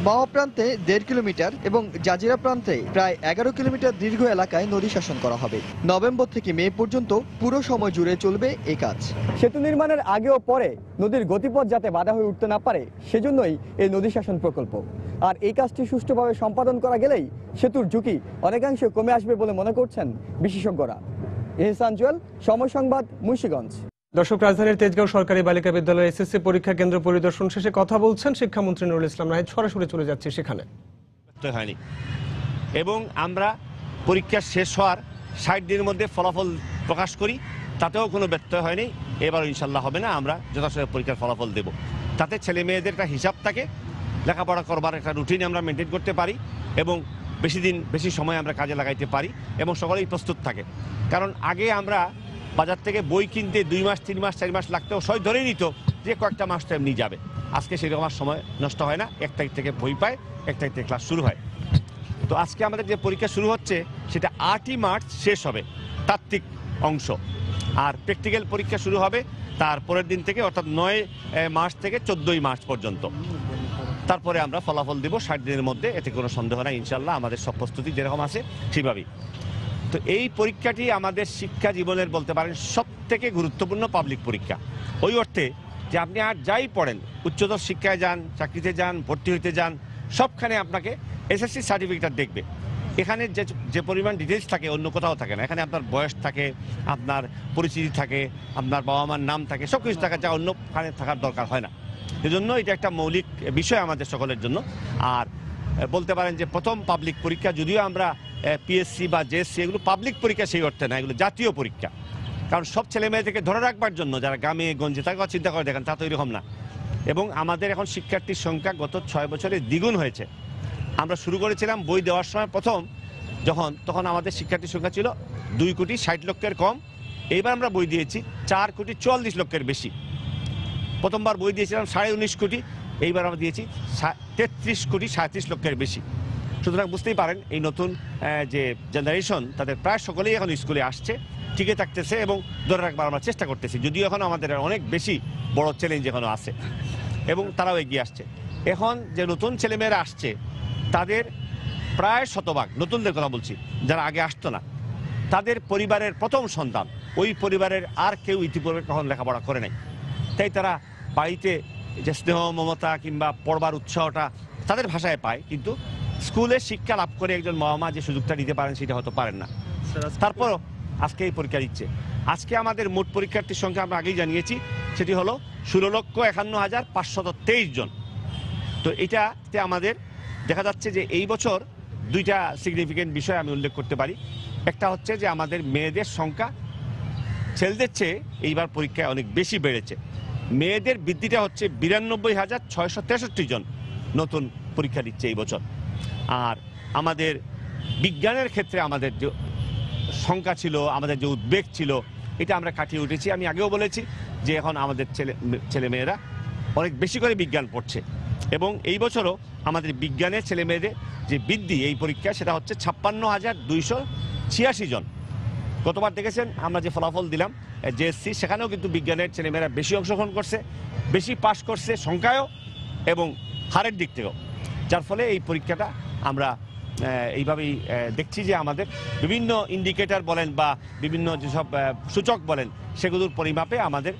মাওয়া প্রান্তে 1.5 কিলোমিটার এবং জাজিরা প্রান্তে প্রায় 11 কিলোমিটার দীর্ঘ এলাকায় নদী শাসন করা হবে। নভেম্বর থেকে মে পর্যন্ত পুরো সময় জুড়ে চলবে এই কাজ। সেতু নির্মাণের আগে ও পরে নদীর গতিপথ যাতে বাধা হয়ে উঠতে না পারে, সেজন্যই এই নদী শাসন প্রকল্প। আর এই কাজটি সুষ্ঠুভাবে সম্পাদন করা গেলেই সেতুর ঝুঁকি অনেকাংশে কমে আসবে বলে মনে করছেন বিশেষজ্ঞরা। এহসান জুয়েল, সময় সংবাদ, মুন্সিগঞ্জ। দর্শক, রাজধানীর তেজগাঁও সরকারি বালিকা বিদ্যালয়ে এসএসসি পরীক্ষা কেন্দ্র পরিদর্শন শেষে কথা বলছেন শিক্ষামন্ত্রী নুরুল ইসলাম নাহিদ। সরাসরি চলে যাচ্ছে সেখানে। হয়নি এবং আমরা পরীক্ষা শেষ হওয়ার 60 দিনের মধ্যে ফলাফল প্রকাশ করি, তাতেও কোনো ব্যত্যয় হয়নি। এবার ইনশাল্লাহ হবে না, আমরা যথাসময়ে পরীক্ষার ফলাফল দেব। তাতে ছেলে মেয়েদের একটা হিসাব থাকে, লেখাপড়া করবার একটা রুটিন আমরা মেনটেন করতে পারি এবং বেশি সময় আমরা কাজে লাগাইতে পারি এবং সকলেই প্রস্তুত থাকে। কারণ আগে আমরা বাজার থেকে বই কিনতে 2 মাস 3 মাস 4 মাস লাগতেও সবাই ধরেই নিত যে কয়েকটা মাস তো এমনি যাবে। আজকে সেরকম আর সময় নষ্ট হয় না, 1 তারিখ থেকে বই পায়, 1 তারিখ থেকে ক্লাস শুরু হয়। তো আজকে আমাদের যে পরীক্ষা শুরু হচ্ছে সেটা 8ই মার্চ শেষ হবে তাত্ত্বিক অংশ, আর প্র্যাকটিক্যাল পরীক্ষা শুরু হবে তার পরের দিন থেকে, অর্থাৎ 9 মার্চ থেকে 14ই মার্চ পর্যন্ত। তারপরে আমরা ফলাফল দেব 60 দিনের মধ্যে, এতে কোনো সন্দেহ নাই ইনশাল্লাহ। আমাদের সব প্রস্তুতি যেরকম আছে সেভাবেই। তো এই পরীক্ষাটি আমাদের শিক্ষা জীবনের বলতে পারেন সবথেকে গুরুত্বপূর্ণ পাবলিক পরীক্ষা। ওই অর্থে যে আপনি আর যাই পড়েন, উচ্চতর শিক্ষায় যান, চাকরিতে যান, ভর্তি হইতে যান, সবখানে আপনাকে এসএসসি সার্টিফিকেট দেখবে। এখানে যে পরিমাণ ডিটেলস থাকে অন্য কোথাও থাকে না। এখানে আপনার বয়স থাকে, আপনার পরিচিতি থাকে, আপনার বাবা মার নাম থাকে, সব কিছু থাকে, যা অন্যখানে থাকার দরকার হয় না। এজন্য এটা একটা মৌলিক বিষয় আমাদের সকলের জন্য। আর বলতে পারেন যে প্রথম পাবলিক পরীক্ষা, যদিও আমরা পিএসসি বা জেএসসি এগুলো পাবলিক পরীক্ষা সেই অর্থে না, এগুলো জাতীয় পরীক্ষা। কারণ সব ছেলে মেয়েদেরকে ধরে রাখবার জন্য যারা গ্রামে গঞ্জে তাকেও চিন্তা করে দেখেন, তা তো এরকম না। এবং আমাদের এখন শিক্ষার্থীর সংখ্যা গত 6 বছরে দ্বিগুণ হয়েছে। আমরা শুরু করেছিলাম বই দেওয়ার সময় প্রথম তখন আমাদের শিক্ষার্থীর সংখ্যা ছিল 2,60,00,000 কম। এইবার আমরা বই দিয়েছি 4,44,00,000 বেশি। প্রথমবার বই দিয়েছিলাম 19.5 কোটি, এইবার আমরা দিয়েছি 33,37,00,000 বেশি। সুতরাং বুঝতেই পারেন এই নতুন যে জেনারেশন, তাদের প্রায় সকলেই এখন স্কুলে আসছে, টিকে থাকতেছে এবং ধরে রাখবার আমরা চেষ্টা করতেছি। যদিও এখন আমাদের অনেক বেশি বড় চ্যালেঞ্জ এখনও আছে এবং তারাও এগিয়ে আসছে। এখন যে নতুন ছেলেমেয়েরা আসছে তাদের প্রায় শতভাগ, নতুনদের কথা বলছি, যারা আগে আসতো না, তাদের পরিবারের প্রথম সন্তান, ওই পরিবারের আর কেউ ইতিপূর্বে কখন লেখাপড়া করে নাই। তাই তারা বাড়িতে যে স্নেহ মমতা কিংবা পড়বার উৎসাহটা তাদের ভাষায় পায়, কিন্তু স্কুলে শিক্ষা লাভ করে একজন মা যে সুযোগটা নিতে পারেন সেটা হয়তো পারেন না। তারপরও আজকে এই পরীক্ষা দিচ্ছে। আজকে আমাদের মোট পরীক্ষার্থীর সংখ্যা আমরা আগেই জানিয়েছি, সেটি হলো 16,51,523 জন। তো এটাতে আমাদের দেখা যাচ্ছে যে এই বছর 2টা সিগনিফিকেন্ট বিষয় আমি উল্লেখ করতে পারি। একটা হচ্ছে যে আমাদের মেয়েদের সংখ্যা ছেলেদের চেয়ে এইবার পরীক্ষায় অনেক বেশি বেড়েছে। মেয়েদের বৃদ্ধিটা হচ্ছে 92,663 জন নতুন পরীক্ষা দিচ্ছে এই বছর। আর আমাদের বিজ্ঞানের ক্ষেত্রে আমাদের যে সংখ্যা ছিল, আমাদের যে উদ্বেগ ছিল, এটা আমরা কাটিয়ে উঠেছি। আমি আগেও বলেছি যে এখন আমাদের ছেলেমেয়েরা অনেক বেশি করে বিজ্ঞান পড়ছে এবং এই বছরও আমাদের বিজ্ঞানের ছেলেমেয়েদের যে বৃদ্ধি এই পরীক্ষা, সেটা হচ্ছে 56,286 জন। গতবার দেখেছেন আমরা যে ফলাফল দিলাম জেএসসি, সেখানেও কিন্তু বিজ্ঞানের ছেলেমেয়েরা বেশি অংশগ্রহণ করছে, বেশি পাশ করছে সংখ্যায়ও এবং হারের দিক থেকেও। যার ফলে এই পরীক্ষাটা আমরা এইভাবেই দেখছি যে আমাদের বিভিন্ন ইন্ডিকেটর বলেন বা বিভিন্ন যেসব সূচক বলেন, সেগুলোর পরিমাপে আমাদের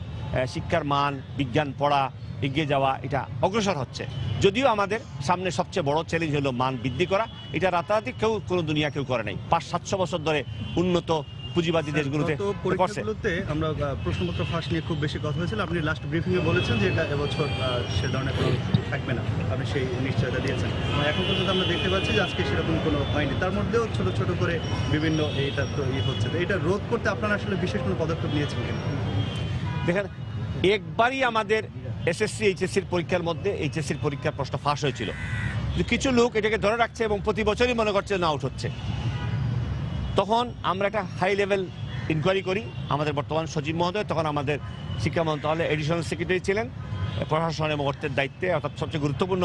শিক্ষার মান, বিজ্ঞান পড়া, এগিয়ে যাওয়া, এটা অগ্রসর হচ্ছে। যদিও আমাদের সামনে সবচেয়ে বড় চ্যালেঞ্জ হলো মান বৃদ্ধি করা। এটা রাতারাতি কোনো দুনিয়া কেউ করে নাই। 500-700 বছর ধরে উন্নত পুঁজিবাদী দেশগুলোতে পরীক্ষাগুলোতে আমরা প্রশ্নপত্র ফাঁস নিয়ে খুব বেশি কথা হয়েছিল। আপনি লাস্ট ব্রিফিংয়ে বলেছেন যে এটা এবছর সে ধরনের কোনো থাকবে না, আপনি সেই নিশ্চয়তা দিয়েছেন। এখন পর্যন্ত আমরা দেখতে পাচ্ছি যে আজকে সেরকম কোনো হয়নি। তার মধ্যেও ছোট ছোট করে বিভিন্ন এইটা তো হচ্ছে। তো এটা রোধ করতে আপনারা আসলে বিশেষ কোনো পদক্ষেপ নিয়েছেন কিনা? দেখেন, একবারই আমাদের এসএসসি এইচএসসির পরীক্ষার মধ্যে এইচএসসির পরীক্ষার প্রশ্ন ফাঁস হয়েছিল। কিছু লোক এটাকে ধরে রাখছে এবং প্রতি বছরই মনে করছে না আউট হচ্ছে। তখন আমরা একটা হাই লেভেল ইনকোয়ারি করি। আমাদের বর্তমান সচিব মহোদয় তখন আমাদের শিক্ষা মন্ত্রণালয়ের এডিশনাল সেক্রেটারি ছিলেন, প্রশাসনের মুহূর্তের দায়িত্বে অর্থাৎ সবচেয়ে গুরুত্বপূর্ণ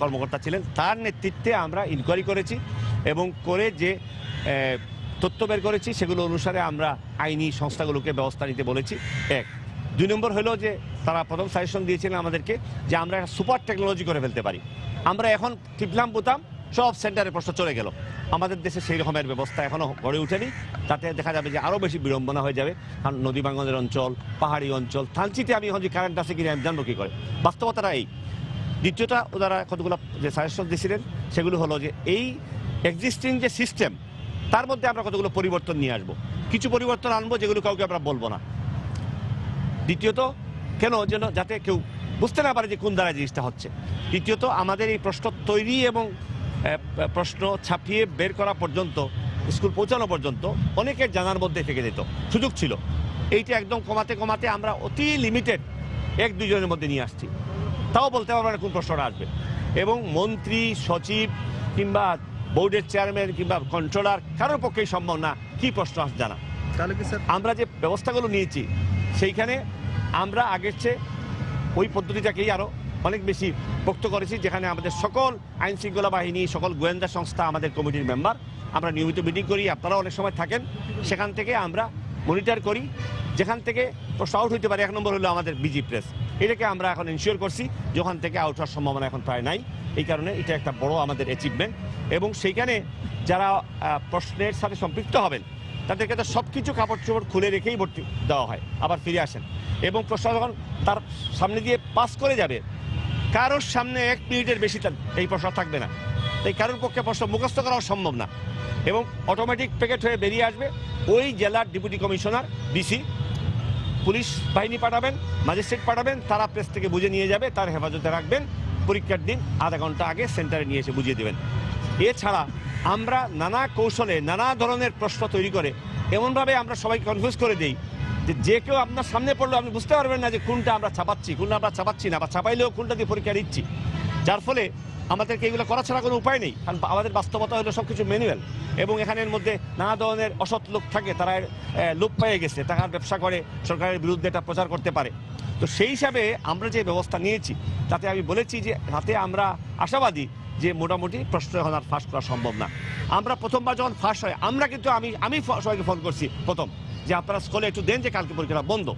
কর্মকর্তা ছিলেন। তার নেতৃত্বে আমরা ইনকোয়ারি করেছি এবং করে যে তথ্য বের করেছি সেগুলো অনুসারে আমরা আইনি সংস্থাগুলোকে ব্যবস্থা নিতে বলেছি। 1, 2 নম্বর হলো যে তারা প্রথম সাজেশন দিয়েছিলেন আমাদেরকে যে আমরা একটা সুপার টেকনোলজি করে ফেলতে পারি। আমরা এখন টিপলাম বোতাম, সব সেন্টারে প্রশ্ন চলে গেল। আমাদের দেশে সেই রকমের ব্যবস্থা এখনও গড়ে ওঠেনি। তাতে দেখা যাবে যে আরও বেশি বিড়ম্বনা হয়ে যাবে। কারণ নদী ভাঙনের অঞ্চল, পাহাড়ি অঞ্চল, থানচিতে আমি এখন যে কারেন্ট আছে কিনা আমি জানবো কী করে? বাস্তবতাটা এই। দ্বিতীয়টা ওনারা কতগুলো যে সাজেশন দিয়েছিলেন সেগুলো হলো যে এই এক্সিস্টিং যে সিস্টেম, তার মধ্যে আমরা কতগুলো পরিবর্তন নিয়ে আসবো। কিছু পরিবর্তন আনবো যেগুলো কাউকে আমরা বলবো না। দ্বিতীয়ত কেন যেন যাতে কেউ বুঝতে না পারে যে কোন দ্বারা জিনিসটা হচ্ছে। তৃতীয়ত আমাদের এই প্রশ্ন তৈরি এবং প্রশ্ন ছাপিয়ে বের করা পর্যন্ত, স্কুল পৌঁছানো পর্যন্ত অনেকের জানার মধ্যে থেকে যেত, সুযোগ ছিল। এইটা একদম কমাতে কমাতে আমরা অতি লিমিটেড 1-2 জনের মধ্যে নিয়ে আসছি। তাও বলতে পারবো না কোন প্রশ্নটা আসবে। এবং মন্ত্রী, সচিব কিংবা বোর্ডের চেয়ারম্যান কিংবা কন্ট্রোলার কারোর পক্ষেই সম্ভব না কি প্রশ্ন আসছে জানা। তাহলে কি স্যার আমরা যে ব্যবস্থাগুলো নিয়েছি সেইখানে আমরা আগের চেয়ে ওই পদ্ধতিটাকেই আরও অনেক বেশি পোক্ত করেছি, যেখানে আমাদের সকল আইন শৃঙ্খলা বাহিনী, সকল গোয়েন্দা সংস্থা, আমাদের কমিটির মেম্বার আমরা নিয়মিত মিটিং করি, আপনারাও অনেক সময় থাকেন, সেখান থেকে আমরা মনিটর করি। যেখান থেকে প্রশ্ন আউট হইতে পারে, 1 নম্বর হলো আমাদের বিজি প্রেস, এটাকে আমরা এখন এনশিওর করছি যেখান থেকে আউট হওয়ার সম্ভাবনা এখন প্রায় নাই। এই কারণে এটা একটা বড় আমাদের অ্যাচিভমেন্ট। এবং সেইখানে যারা প্রশ্নের সাথে সম্পৃক্ত হবেন তাদেরকে তো সব কিছু কাপড় চোপড় খুলে রেখেই ভর্তি দেওয়া হয়, আবার ফিরে আসেন। এবং প্রশ্ন যখন তার সামনে দিয়ে পাস করে যাবে, কারোর সামনে 1 মিনিটের বেশি এই প্রশ্ন থাকবে না। তাই কারোর পক্ষে প্রশ্ন মুখস্থ করাও সম্ভব না। এবং অটোমেটিক প্যাকেট হয়ে বেরিয়ে আসবে। ওই জেলার ডেপুটি কমিশনার, ডিসি, পুলিশ বাহিনী পাঠাবেন, ম্যাজিস্ট্রেট পাঠাবেন, তারা প্রেস থেকে বুঝে নিয়ে যাবে, তার হেফাজতে রাখবেন, পরীক্ষার দিন আধা ঘন্টা আগে সেন্টারে নিয়ে এসে বুঝিয়ে দেবেন। এছাড়া আমরা নানা কৌশলে নানা ধরনের প্রশ্ন তৈরি করে এমনভাবে আমরা সবাইকে কনফিউজ করে দিই যে কেউ আপনার সামনে পড়লেও আপনি বুঝতে পারবেন না যে কোনটা আমরা ছাপাচ্ছি, কোনটা আমরা ছাপাচ্ছি না, বা ছাপাইলেও কোনটা দিয়ে পরীক্ষা দিচ্ছি। যার ফলে আমাদেরকে এগুলো করা ছাড়া কোনো উপায় নেই, কারণ আমাদের বাস্তবতা হলো সব কিছু ম্যানুয়াল। এবং এখানের মধ্যে নানা ধরনের অসৎ লোক থাকে, তারা লোপ পেয়ে গেছে, টাকার ব্যবসা করে সরকারের বিরুদ্ধে এটা প্রচার করতে পারে। তো সেই হিসাবে আমরা যে ব্যবস্থা নিয়েছি তাতে আমি বলেছি যে তাতে আমরা আশাবাদী যে মোটামুটি প্রশ্ন এখন আর ফাঁস করা সম্ভব না। আমরা প্রথমবার যখন ফাঁস হয় আমরা কিন্তু আমি সবাইকে ফোন করছি প্রথম যে আপনারা স্কুলে একটু দেন যে কালকে পরীক্ষাটা বন্ধ।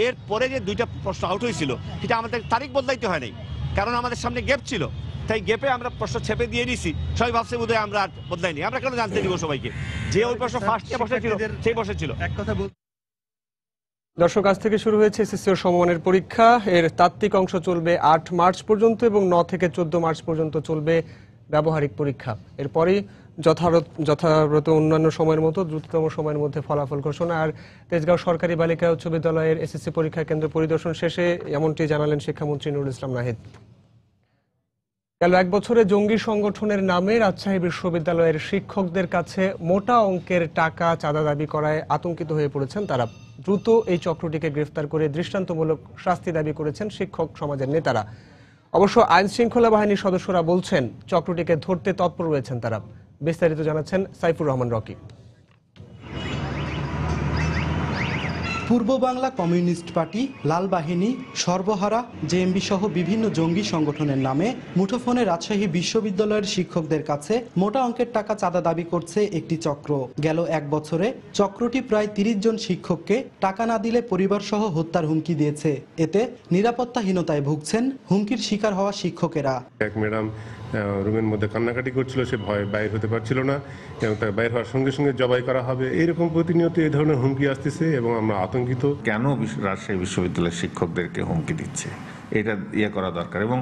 এরপরে যে 2টা প্রশ্ন আউট হয়েছিল সেটা আমাদের তারিখ বদলাইতে হয় নাই, কারণ আমাদের সামনে গ্যাপ ছিল। তাই গ্যাপে আমরা প্রশ্ন ছেপে দিয়ে দিয়েছি, সবাই ভাবছে বোধহয় আমরা আর বদলাইনি। আমরা কেন জানতে দিব সবাইকে যে ওই প্রশ্ন ফার্স্টে বসেছিল সেই বসেছিল। এক কথা বল দর্শক, আজ থেকে শুরু হয়েছে এসএসসি ও সমমানের পরীক্ষা। এর তাত্ত্বিক অংশ চলবে 8 মার্চ পর্যন্ত এবং 9 থেকে 14 মার্চ পর্যন্ত চলবে ব্যবহারিক পরীক্ষা। এরপরই যথাযথ অন্যান্য সময়ের মতো দ্রুততম সময়ের মধ্যে ফলাফল ঘোষণা। আর তেজগাঁও সরকারি বালিকা উচ্চ বিদ্যালয়ের এসএসসি পরীক্ষা কেন্দ্র পরিদর্শন শেষে এমনটি জানালেন শিক্ষামন্ত্রী নুরুল ইসলাম নাহিদ। গেল 1 বছরে জঙ্গি সংগঠনের নামে রাজশাহী বিশ্ববিদ্যালয়ের শিক্ষকদের কাছে মোটা অঙ্কের টাকা চাঁদা দাবি করায় আতঙ্কিত হয়ে পড়েছেন তারা। দ্রুত এই চক্রটিকে গ্রেফতার করে দৃষ্টান্তমূলক শাস্তি দাবি করেছেন শিক্ষক সমাজের নেতারা। অবশ্য আইন শৃঙ্খলা বাহিনীর সদস্যরা বলছেন চক্রটিকে ধরতে তৎপর রয়েছেন তারা। বিস্তারিত জানাচ্ছেন সাইফুর রহমান রকি। পূর্ব বাংলা কমিউনিস্ট পার্টি, লাল বাহিনী, সর্বহারা, জেএমবি সহ বিভিন্ন জঙ্গি সংগঠনের নামে মুঠোফোনে রাজশাহী বিশ্ববিদ্যালয়ের শিক্ষকদের কাছে মোটা অঙ্কের টাকা চাঁদা দাবি করছে একটি চক্র। গেল 1 বছরে চক্রটি প্রায় 30 জন শিক্ষককে টাকা না দিলে পরিবার সহ হত্যার হুমকি দিয়েছে। এতে নিরাপত্তাহীনতায় ভুগছেন হুমকির শিকার হওয়া শিক্ষকেরা। এক ম্যাডাম রুমের মধ্যে কান্নাকাটি করছিল, সে ভয়ে বাইরে হতে পারছিল না এবং তার বাইরে হওয়ার সঙ্গে সঙ্গে জবাই করা হবে, এরকম প্রতিনিয়ত এই ধরনের হুমকি আসতেছে এবং আমরা আতঙ্কিত। কেন রাজশাহী বিশ্ববিদ্যালয়ের শিক্ষকদেরকে হুমকি দিচ্ছে, এটা করা দরকার। এবং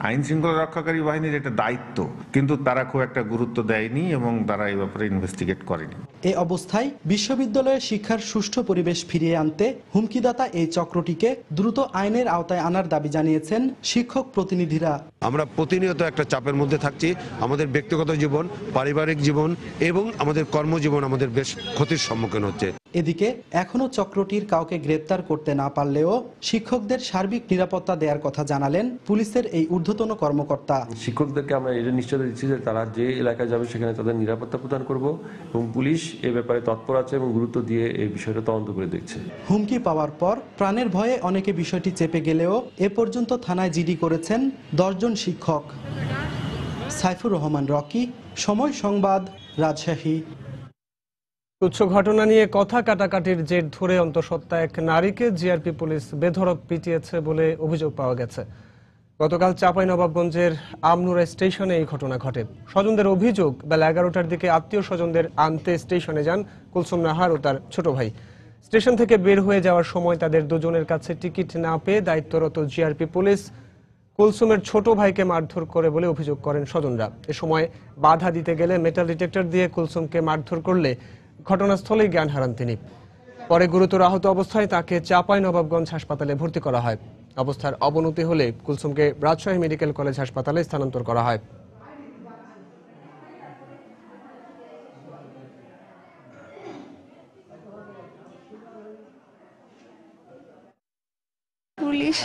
আইন শৃঙ্খলা রক্ষাকারী বাহিনীর এটা দায়িত্ব, কিন্তু তারা খুব একটা গুরুত্ব দেয়নি এবং তারা এই ব্যাপারে ইনভেস্টিগেট করেনি। এই অবস্থায় বিশ্ববিদ্যালয়ের শিক্ষার সুষ্ঠু পরিবেশ ফিরিয়ে আনতে হুমকিদাতা এই চক্রটিকে দ্রুত আইনের আওতায় আনার দাবি জানিয়েছেন শিক্ষক প্রতিনিধিরা। আমরা প্রতিনিয়ত একটা চাপের মধ্যে থাকছি, আমাদের ব্যক্তিগত জীবন, পারিবারিক জীবন এবং আমাদের কর্মজীবন আমাদের বেশ ক্ষতির সম্মুখীন হচ্ছে। এদিকে এখনো চক্রটির কাউকে গ্রেপ্তার করতে না পারলেও শিক্ষকদের সার্বিক নিরাপত্তা দেওয়ার কথা জানালেন পুলিশের এই ঊর্ধ্বতন কর্মকর্তা। শিক্ষকদেরকে আমরা এটা নিশ্চয়তা দিচ্ছি যে তারা যে এলাকায় যাবে সেখানে তাদের নিরাপত্তা প্রদান করব এবং পুলিশ এ ব্যাপারে তৎপর আছে এবং গুরুত্ব দিয়ে এই বিষয়টা তদন্ত করে দেখছে। হুমকি পাওয়ার পর প্রাণের ভয়ে অনেকে বিষয়টি চেপে গেলেও এ পর্যন্ত থানায় জিডি করেছেন 10 জন শিক্ষক। সাইফুর রহমান রকি, সময় সংবাদ, রাজশাহী। তুচ্ছ ঘটনা নিয়ে কথা কাটাকাটির জের ধরে অন্তঃসত্ত্বা এক নারীকে জিআরপি পুলিশ বেধড়ক পিটিয়েছে বলে অভিযোগ পাওয়া গেছে। গতকাল চাঁপাইনবাবগঞ্জের আমনুরা স্টেশনে এই ঘটনা ঘটে। স্বজনদের অভিযোগ, বেলা 11টার দিকে আত্মীয় স্বজনদের আনতে স্টেশনে যান কুলসুম নাহার ও তার ছোট ভাই। স্টেশন থেকে বের হয়ে যাওয়ার সময় তাদের দুজনের কাছে টিকিট না পেয়ে দায়িত্বরত জিআরপি পুলিশ কুলসুমের ছোট ভাইকে মারধর করে বলে অভিযোগ করেন স্বজনরা। এ সময় বাধা দিতে গেলে মেটাল ডিটেক্টর দিয়ে কুলসুমকে মারধর করলে ঘটনাস্থলেই জ্ঞান হারান তিনি। পরে গুরুতর আহত অবস্থায় তাকে চাঁপাইনবাবগঞ্জ হাসপাতালে ভর্তি করা হয়। অবস্থার অবনতি হলে কুলসুমকে রাজশাহী মেডিকেল কলেজ হাসপাতালে স্থানান্তর করা হয়। পুলিশ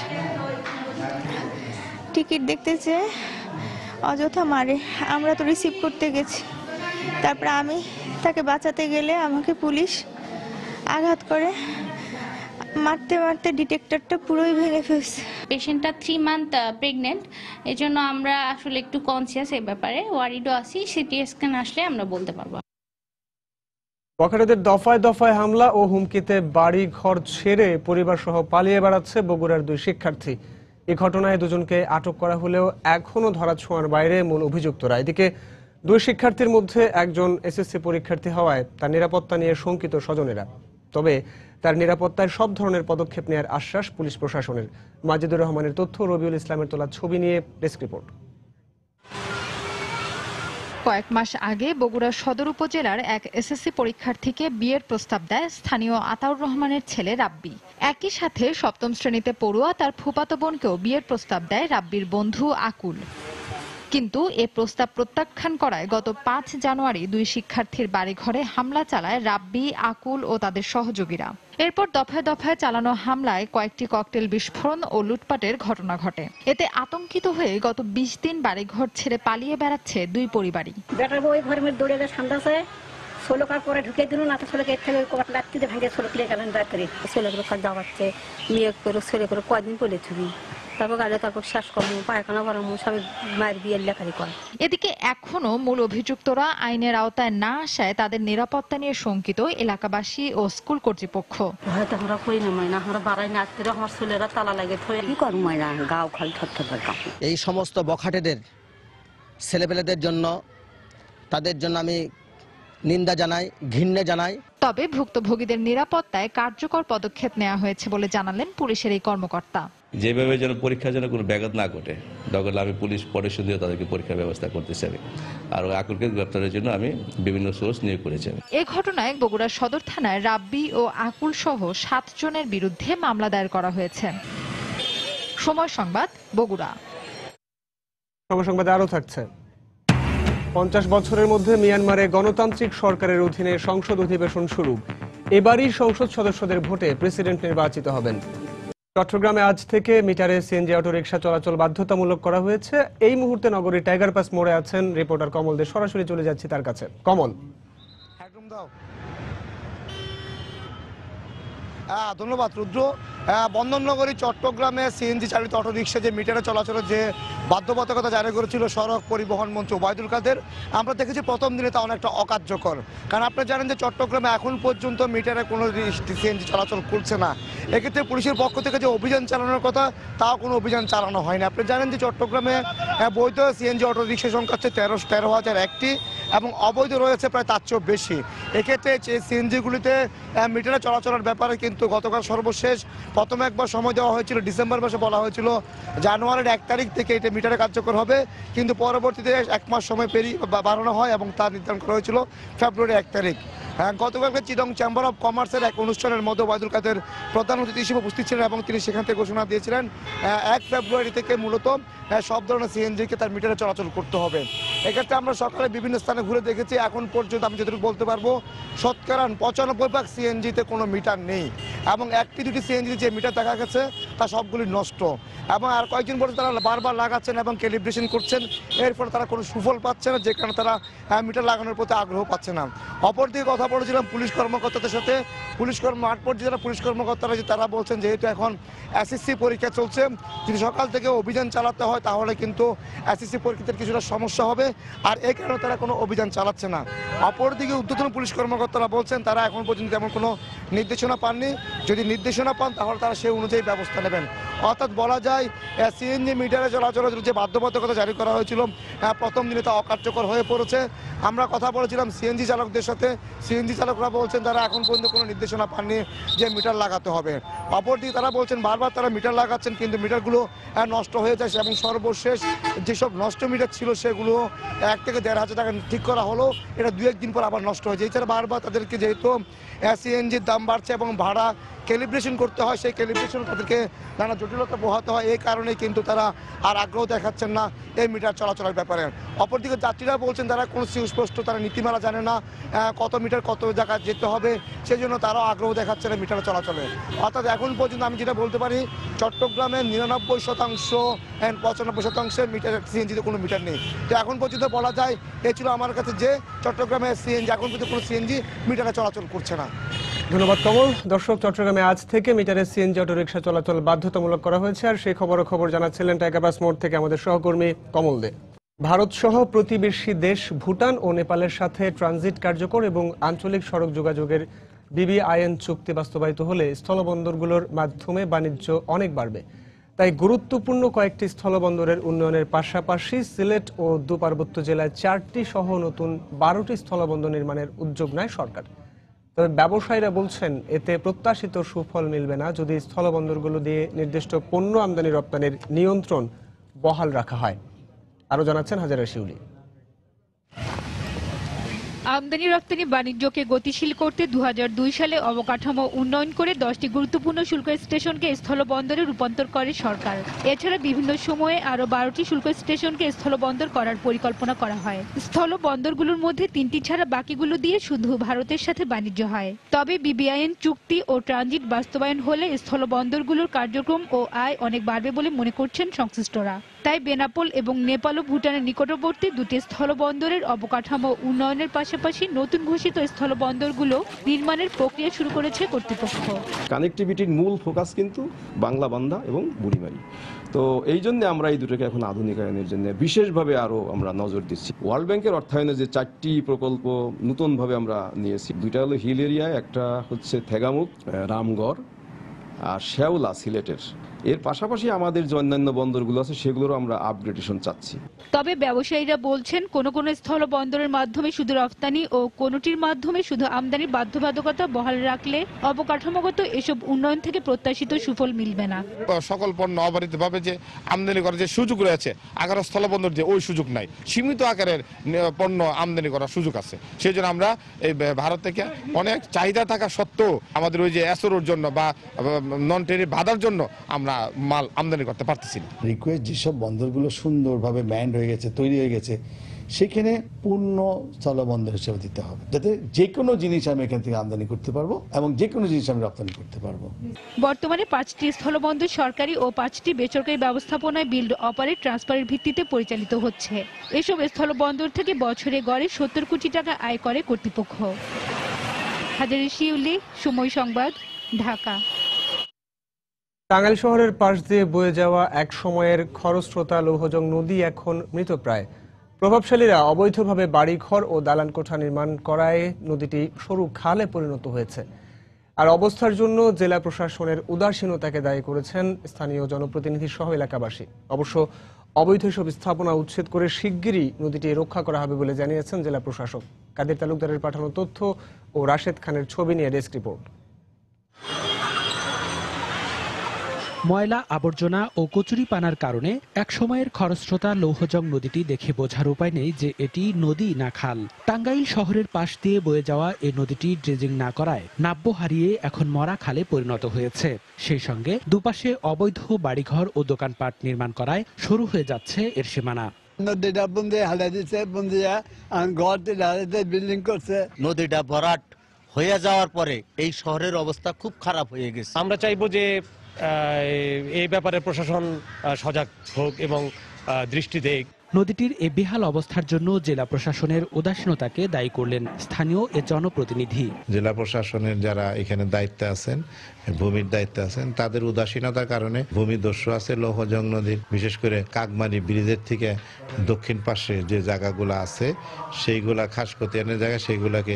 টিকিট দেখতে চেয়ে অযথা মারে। আমরা তো রিসিভ করতে গেছি, তারপরে আমি তাকে বাঁচাতে গেলে আমাকে পুলিশ আঘাত করে, মারতে মারতে ডিটেক্টরটা পুরোই ভেঙে ফেলছে। পেশেন্টটা 3 মান্থ প্রেগনেন্ট, এই জন্য আমরা আসলে একটু কনসিয়াস এই ব্যাপারে, ওয়ারিডও আছি। সিটি স্ক্যান আসলে আমরা বলতে পারবো। বখাটেদের দফায় দফায় হামলা ও হুমকিতে বাড়ি ঘর ছেড়ে পরিবার সহ পালিয়ে বেড়াচ্ছে বগুড়ার 2 শিক্ষার্থী। এই ঘটনায় দুজনকে আটক করা হলেও এখনো ধরাছোঁয়ার বাইরে মূল অভিযুক্তরা। এদিকে 2 শিক্ষার্থীর মধ্যে একজন এসএসসি পরীক্ষার্থী হওয়ায় তার নিরাপত্তা নিয়ে শঙ্কিত স্বজনেরা। তবে তার নিরাপত্তায় সব ধরনের পদক্ষেপ নেওয়ার আশ্বাস পুলিশ প্রশাসনের। মাজিদুর রহমানের তথ্য, রবিউল ইসলামের তোলা ছবি নিয়ে ডেস্ক রিপোর্ট। কয়েক মাস আগে বগুড়া সদর উপজেলার এক এসএসসি পরীক্ষার্থীকে বিয়ের প্রস্তাব দেয় স্থানীয় আতাউর রহমানের ছেলে রাব্বি। একই সাথে 7ম শ্রেণীতে পড়ুয়া তার ফুফাতো বোনকেও বিয়ের প্রস্তাব দেয় রাব্বির বন্ধু আকুল। কিন্তু এ প্রস্তাব প্রত্যাখ্যান করায় গত 5 জানুয়ারি 2 শিক্ষার্থীর বাড়িঘরে হামলা চালায় রাব্বি, আকুল ও তাদের সহযোগীরা। এরপর দফায় দফায় চালানো হামলায় কয়েকটি ককটেল বিস্ফোরণ ও লুটপাটের ঘটনা ঘটে। এতে আতঙ্কিত হয়ে গত 20 দিন বাড়িঘর ছেড়ে পালিয়ে বেড়াচ্ছে 2 পরিবারই। বেটার বই ঘরের মধ্যে দৌড়ে সান্দাসে ষোলোকার পরে ঢুকে দিল না, তো ছেলেকে এর থেকে লাত্তিতে ভেঙে ষোলো কিলে গেলেন ব্যাটারি। ছেলেগুলো খাল যাওয়াচ্ছে, মেয়ে করে ছেলে করে কয়দিন পড়ে ছবি, তারপর গাড়ি তারপর শেষ করবো, পায়খানা করাবো, সবাই মায়ের বিয়ের লেখারি করে। এদিকে এখনো মূল অভিযুক্তরা আইনের আওতায় না আসায় তাদের নিরাপত্তা নিয়ে শঙ্কিত এলাকাবাসী ও স্কুল কর্তৃপক্ষ। হয়তো আমরা কই নামাই না, আমরা বাড়াই না, আজকে আমার ছেলেরা তালা লাগে কি করবো না, গাও খাল থর। এই সমস্ত বখাটেদের ছেলেপেলেদের জন্য, তাদের জন্য আমি নিন্দা জানাই, ঘৃণা জানাই। তবে ভুক্তভোগীদের নিরাপত্তায় কার্যকর পদক্ষেপ নেওয়া হয়েছে বলে জানালেন পুলিশের এই কর্মকর্তা। যেভাবে যেন পরীক্ষার জন্য কোনো ব্যাঘাত না ঘটে, দরকার আমি পুলিশ পরিষদ দিয়ে তাদেরকে পরীক্ষার ব্যবস্থা করতে চাই। আর আকুলকে গ্রেপ্তারের জন্য আমি বিভিন্ন সোর্স নিয়োগ করেছি। এই ঘটনায় বগুড়া সদর থানায় রাব্বি ও আকুল সহ 7 জনের বিরুদ্ধে মামলা দায়ের করা হয়েছে। সময় সংবাদ, বগুড়া। সময় সংবাদে আরো থাকছে। 50 বছরের মধ্যে মিয়ানমারে গণতান্ত্রিক সরকারের অধীনে সংসদ অধিবেশন শুরু। এবারই সংসদ সদস্যদের ভোটে প্রেসিডেন্ট নির্বাচিত হবেন। চট্টগ্রামে আজ থেকে মিটারে সিএনজি অটোরিকশা চলাচল বাধ্যতামূলক করা হয়েছে। এই মুহূর্তে নগরীর টাইগার পাস মোড়ে আছেন রিপোর্টার কমল দে। সরাসরি চলে যাচ্ছি তার কাছে। কমল। ধন্যবাদ রুদ্র। বন্দরনগরী চট্টগ্রামে সিএনজি চালিত অটোরিকশা যে মিটারে চলাচলের যে বাধ্যবাধকতা জারি করেছিল সড়ক পরিবহন মন্ত্রী ওবায়দুল কাদের, আমরা দেখেছি প্রথম দিনে তা অনেকটা অকার্যকর। কারণ আপনারা জানেন যে চট্টগ্রামে এখন পর্যন্ত মিটারে কোনো সিএনজি চলাচল করছে না। এক্ষেত্রে পুলিশের পক্ষ থেকে যে অভিযান চালানোর কথা, তাও কোনো অভিযান চালানো হয়নি। আপনি জানেন যে চট্টগ্রামে বৈধ সিএনজি অটোরিকশার সংখ্যা হচ্ছে 13,001টি এবং অবৈধ রয়েছে প্রায় তার চেয়েও বেশি। এক্ষেত্রে সিএনজিগুলিতে মিটারে চলাচলের ব্যাপারে কিন্তু গতকাল সর্বশেষ প্রথম একবার সময় দেওয়া হয়েছিল, ডিসেম্বর মাসে বলা হয়েছিল জানুয়ারির 1 তারিখ থেকে এটা মিটারে কার্যকর হবে, কিন্তু পরবর্তীতে 1 মাস সময় বাড়ানো হয় এবং তা নির্ধারণ করা হয়েছিল ফেব্রুয়ারি 1 তারিখ। গতকালকে চিটং চেম্বার অফ কমার্সের এক অনুষ্ঠানের মধ্যে ওবায়দুল কাদের প্রধান অতিথি হিসেবে উপস্থিত ছিলেন এবং তিনি সেখান থেকে ঘোষণা দিয়েছিলেন 1 ফেব্রুয়ারি থেকে মূলত সব ধরনের সিএনজিকে তার মিটারে চলাচল করতে হবে। এক্ষেত্রে আমরা সকালে বিভিন্ন স্থানে ঘুরে দেখেছি, এখন পর্যন্ত আমি যতটুকু বলতে পারবো 95% সিএনজিতে কোনো মিটার নেই এবং 1-2টি সিএনজি যে মিটার দেখা গেছে তা সবগুলি নষ্ট। এবং আর কয়েকদিন পরে তারা বারবার লাগাচ্ছেন এবং ক্যালিব্রেশন করছেন, এর ফলে তারা কোনো সুফল পাচ্ছে না, যে কারণে তারা মিটার লাগানোর প্রতি আগ্রহ পাচ্ছে না। অপরদিকে কথা বলেছিলাম পুলিশ কর্মকর্তাদের সাথে। মাঠ পর্যায়ে যারা পুলিশ কর্মকর্তারা তারা বলছেন যেহেতু এখন এসএসসি পরীক্ষা চলছে, যদি সকাল থেকে অভিযান চালাতে হয় তাহলে কিন্তু এসএসসি পরীক্ষার কিছুটা সমস্যা হবে, আর এই কারণে তারা কোনো অভিযান চালাচ্ছে না। অপরদিকে ঊর্ধ্বতন পুলিশ কর্মকর্তারা বলছেন তারা এখন পর্যন্ত তেমন কোনো নির্দেশনা পাননি। যদি নির্দেশনা পান তাহলে তারা সেই অনুযায়ী ব্যবস্থা নেবেন। অর্থাৎ বলা যায় সিএনজি মিটারে চলাচলের যে বাধ্যবাধকতা জারি করা হয়েছিল প্রথম দিনে তা অকার্যকর হয়ে পড়েছে। আমরা কথা বলেছিলাম সিএনজি চালকদের সাথে, সিএনজি চালকরা বলছেন তারা এখন পর্যন্ত কোনো নির্দেশনা পাননি যে মিটার লাগাতে হবে। অপরদিকে তারা বলছেন বারবার তারা মিটার লাগাচ্ছেন কিন্তু মিটারগুলো নষ্ট হয়ে যায় এবং সর্বশেষ যেসব নষ্ট মিটার ছিল সেগুলো 1 থেকে 1,500 টাকা ঠিক করা হলো, এটা 2-1 দিন পর আবার নষ্ট হয়ে যায়। এছাড়া বারবার তাদেরকে যেহেতু সিএনজির দাম বাড়ছে এবং ভাড়া ক্যালিব্রেশন করতে হয়, সেই ক্যালিব্রেশন তাদেরকে নানা জটিলতা পোহাতে হয়। এই কারণেই কিন্তু তারা আর আগ্রহ দেখাচ্ছেন না এই মিটার চলাচলের ব্যাপারে। অপরদিকে যাত্রীরা বলছেন তারা কোনো সুস্পষ্ট তারা নীতিমালা জানে না, কত মিটার কত জায়গায় যেতে হবে, সেই জন্য তারাও আগ্রহ দেখাচ্ছে না মিটার চলাচলে। অর্থাৎ এখন পর্যন্ত আমি যেটা বলতে পারি চট্টগ্রামের 99% 95% মিটার সিএনজিতে কোনো মিটার নেই। তো এখন পর্যন্ত বলা যায় এই ছিল আমার কাছে যে চট্টগ্রামের সিএনজি এখন পর্যন্ত কোনো সিএনজি মিটারে চলাচল করছে না। ধন্যবাদ কমল। দর্শক, চট্টগ্রামে আজ থেকে মিটারে সিএনজি অটোরিকশা চলাচল বাধ্যতামূলক করা হয়েছে, আর সেই খবর জানাচ্ছিলেন টাইগারবাস মোড় থেকে আমাদের সহকর্মী কমল দে। ভারত সহ প্রতিবেশী দেশ ভুটান ও নেপালের সাথে ট্রানজিট কার্যকর এবং আঞ্চলিক সড়ক যোগাযোগের BBIN চুক্তি বাস্তবায়িত হলে স্থলবন্দরগুলোর মাধ্যমে বাণিজ্য অনেক বাড়বে। তাই গুরুত্বপূর্ণ কয়েকটি স্থলবন্দরের উন্নয়নের পাশাপাশি সিলেট ও পার্বত্য জেলায় 4টি সহ নতুন 12টি স্থলবন্দর নির্মাণের উদ্যোগ নেয় সরকার। তবে ব্যবসায়ীরা বলছেন এতে প্রত্যাশিত সুফল মিলবে না যদি স্থলবন্দরগুলো দিয়ে নির্দিষ্ট পণ্য আমদানি রপ্তানির নিয়ন্ত্রণ বহাল রাখা হয়। আরো জানাচ্ছেন হাজারা শিউলি। আমদানি রপ্তানি বাণিজ্যকে গতিশীল করতে 2002 সালে অবকাঠামো উন্নয়ন করে 10টি গুরুত্বপূর্ণ শুল্ক স্টেশনকে স্থলবন্দরে রূপান্তর করে সরকার। এছাড়া বিভিন্ন সময়ে আরো 12টি শুল্ক স্টেশনকে স্থলবন্দর করার পরিকল্পনা করা হয়। স্থলবন্দরগুলোর মধ্যে 3টি ছাড়া বাকিগুলো দিয়ে শুধু ভারতের সাথে বাণিজ্য হয়। তবে BBIN চুক্তি ও ট্রানজিট বাস্তবায়ন হলে স্থলবন্দরগুলোর কার্যক্রম ও আয় অনেক বাড়বে বলে মনে করছেন সংশ্লিষ্টরা। তাই বেনাপোল এবং নেপাল ও ভুটানের নিকটবর্তী দুটি স্থলবন্দরের অবকাঠামো উন্নয়নের পাশাপাশি নতুন ঘোষিত স্থলবন্দরগুলো নির্মাণের প্রক্রিয়া শুরু করেছে কর্তৃপক্ষ। কানেক্টিভিটির মূল ফোকাস কিন্তু বাংলা বান্দা এবং বুড়িমারি। তো এই জন্য আমরা এই দুটোকে এখন আধুনিকায়নের জন্য বিশেষভাবে আরো আমরা নজর দিচ্ছি। ওয়ার্ল্ড ব্যাংকের অর্থায়নে যে 4টি প্রকল্প নতুনভাবে আমরা নিয়েছি, 2টা হলো হিল এরিয়ায়, একটা হচ্ছে থেগামুখ রামগড় আর শেওলা সিলেটের। এর পাশাপাশি আমাদের যে অন্যান্য বন্দরগুলো আছে সেগুলোরও আমরা আপগ্রেডেশন চাচ্ছি। তবে ব্যবসায়ীরা বলছেন কোন কোন স্থলবন্দরের মাধ্যমে শুধু রফতানি ও কোনটির মাধ্যমে শুধু আমদানির বাধ্যবাধকতা বহাল রাখলে অবকাঠামোগত এসব উন্নয়ন থেকে প্রত্যাশিত সুফল মিলবে না। সকল পণ্য অবাধিতভাবে যে আমদানি করার যে সুযোগ রয়েছে আগার স্থলবন্দর দিয়ে ওই সুযোগ নাই, সীমিত আকারের পণ্য আমদানি করার সুযোগ আছে। সেই জন্য আমরা এই ভারত থেকে অনেক চাহিদা থাকা সত্ত্বেও আমাদের ওই যে এসওর জন্য বা নন টেরিফ বাধার জন্য আমরা মাল আমদানি করতে পারতেছি না। রিকোয়েস্ট যেসব বন্দরগুলো সুন্দরভাবে ম্যান্ড হয়ে গেছে, তৈরি হয়ে গেছে, সেখানে পূর্ণ স্থলবন্দর হিসেবে দিতে হবে, যাতে যে কোনো জিনিস আমি এখান থেকে আমদানি করতে পারবো এবং যে কোনো জিনিস আমি রপ্তানি করতে পারবো। বর্তমানে 5টি স্থলবন্দর সরকারি ও 5টি বেসরকারি ব্যবস্থাপনায় বিল্ড অপারেট ট্রান্সফারের ভিত্তিতে পরিচালিত হচ্ছে। এসব স্থলবন্দর থেকে বছরে গড়ে 70 কোটি টাকা আয় করে কর্তৃপক্ষ। হাজারি শিউলি, সময় সংবাদ, ঢাকা। টাঙ্গাইল শহরের পাশ দিয়ে বয়ে যাওয়া এক সময়ের খরস্রোতা লৌহজং নদী এখন মৃতপ্রায়। প্রভাবশালীরা অবৈধভাবে বাড়িঘর ও দালানকোঠা নির্মাণ করায় নদীটি সরু খালে পরিণত হয়েছে। আর অবস্থার জন্য জেলা প্রশাসনের উদাসীনতাকে দায়ী করেছেন স্থানীয় জনপ্রতিনিধি সহ এলাকাবাসী। অবশ্য অবৈধ সব স্থাপনা উচ্ছেদ করে শিগগিরই নদীটি রক্ষা করা হবে বলে জানিয়েছেন জেলা প্রশাসক। কাদের তালুকদারের পাঠানো তথ্য ও রাশেদ খানের ছবি নিয়ে ডেস্ক রিপোর্ট। ময়লা আবর্জনা ও কচুরিপানার কারণে একসময়ের খরস্রোতা লৌহজং নদীটি দেখে বোঝার উপায় নেই যে এটি নদী না খাল। টাঙ্গাইল শহরের পাশ দিয়ে বয়ে যাওয়া এই নদীটি ড্রেজিং না করায় নাব্য হারিয়ে এখন মরা খালে পরিণত হয়েছে। সেই সঙ্গে দুপাশে অবৈধ বাড়িঘর ও দোকানপাট নির্মাণ করায় শুরু হয়ে যাচ্ছে এর সীমানা। নদীটা ভরাট হয়ে যাওয়ার পরে এই শহরের অবস্থা খুব খারাপ হয়ে গেছে। আমরা চাইবো যে এই ব্যাপারে প্রশাসন সজাগ হোক এবং দৃষ্টি দেয়। নদীটির এই বেহাল অবস্থার জন্য জেলা প্রশাসনের উদাসীনতাকে দায়ী করলেন স্থানীয় এ জনপ্রতিনিধি। জেলা প্রশাসনের যারা এখানে দায়িত্বে আছেন, ভূমির দায়িত্বে আছেন, তাদের উদাসীনতার কারণে ভূমিদস্যু আছে লৌহজং নদীর, বিশেষ করে কাকমারি ব্রিজের থেকে দক্ষিণ পাশে যে জায়গাগুলো আছে সেইগুলা খাস খতিয়ানের জায়গা, সেইগুলাকে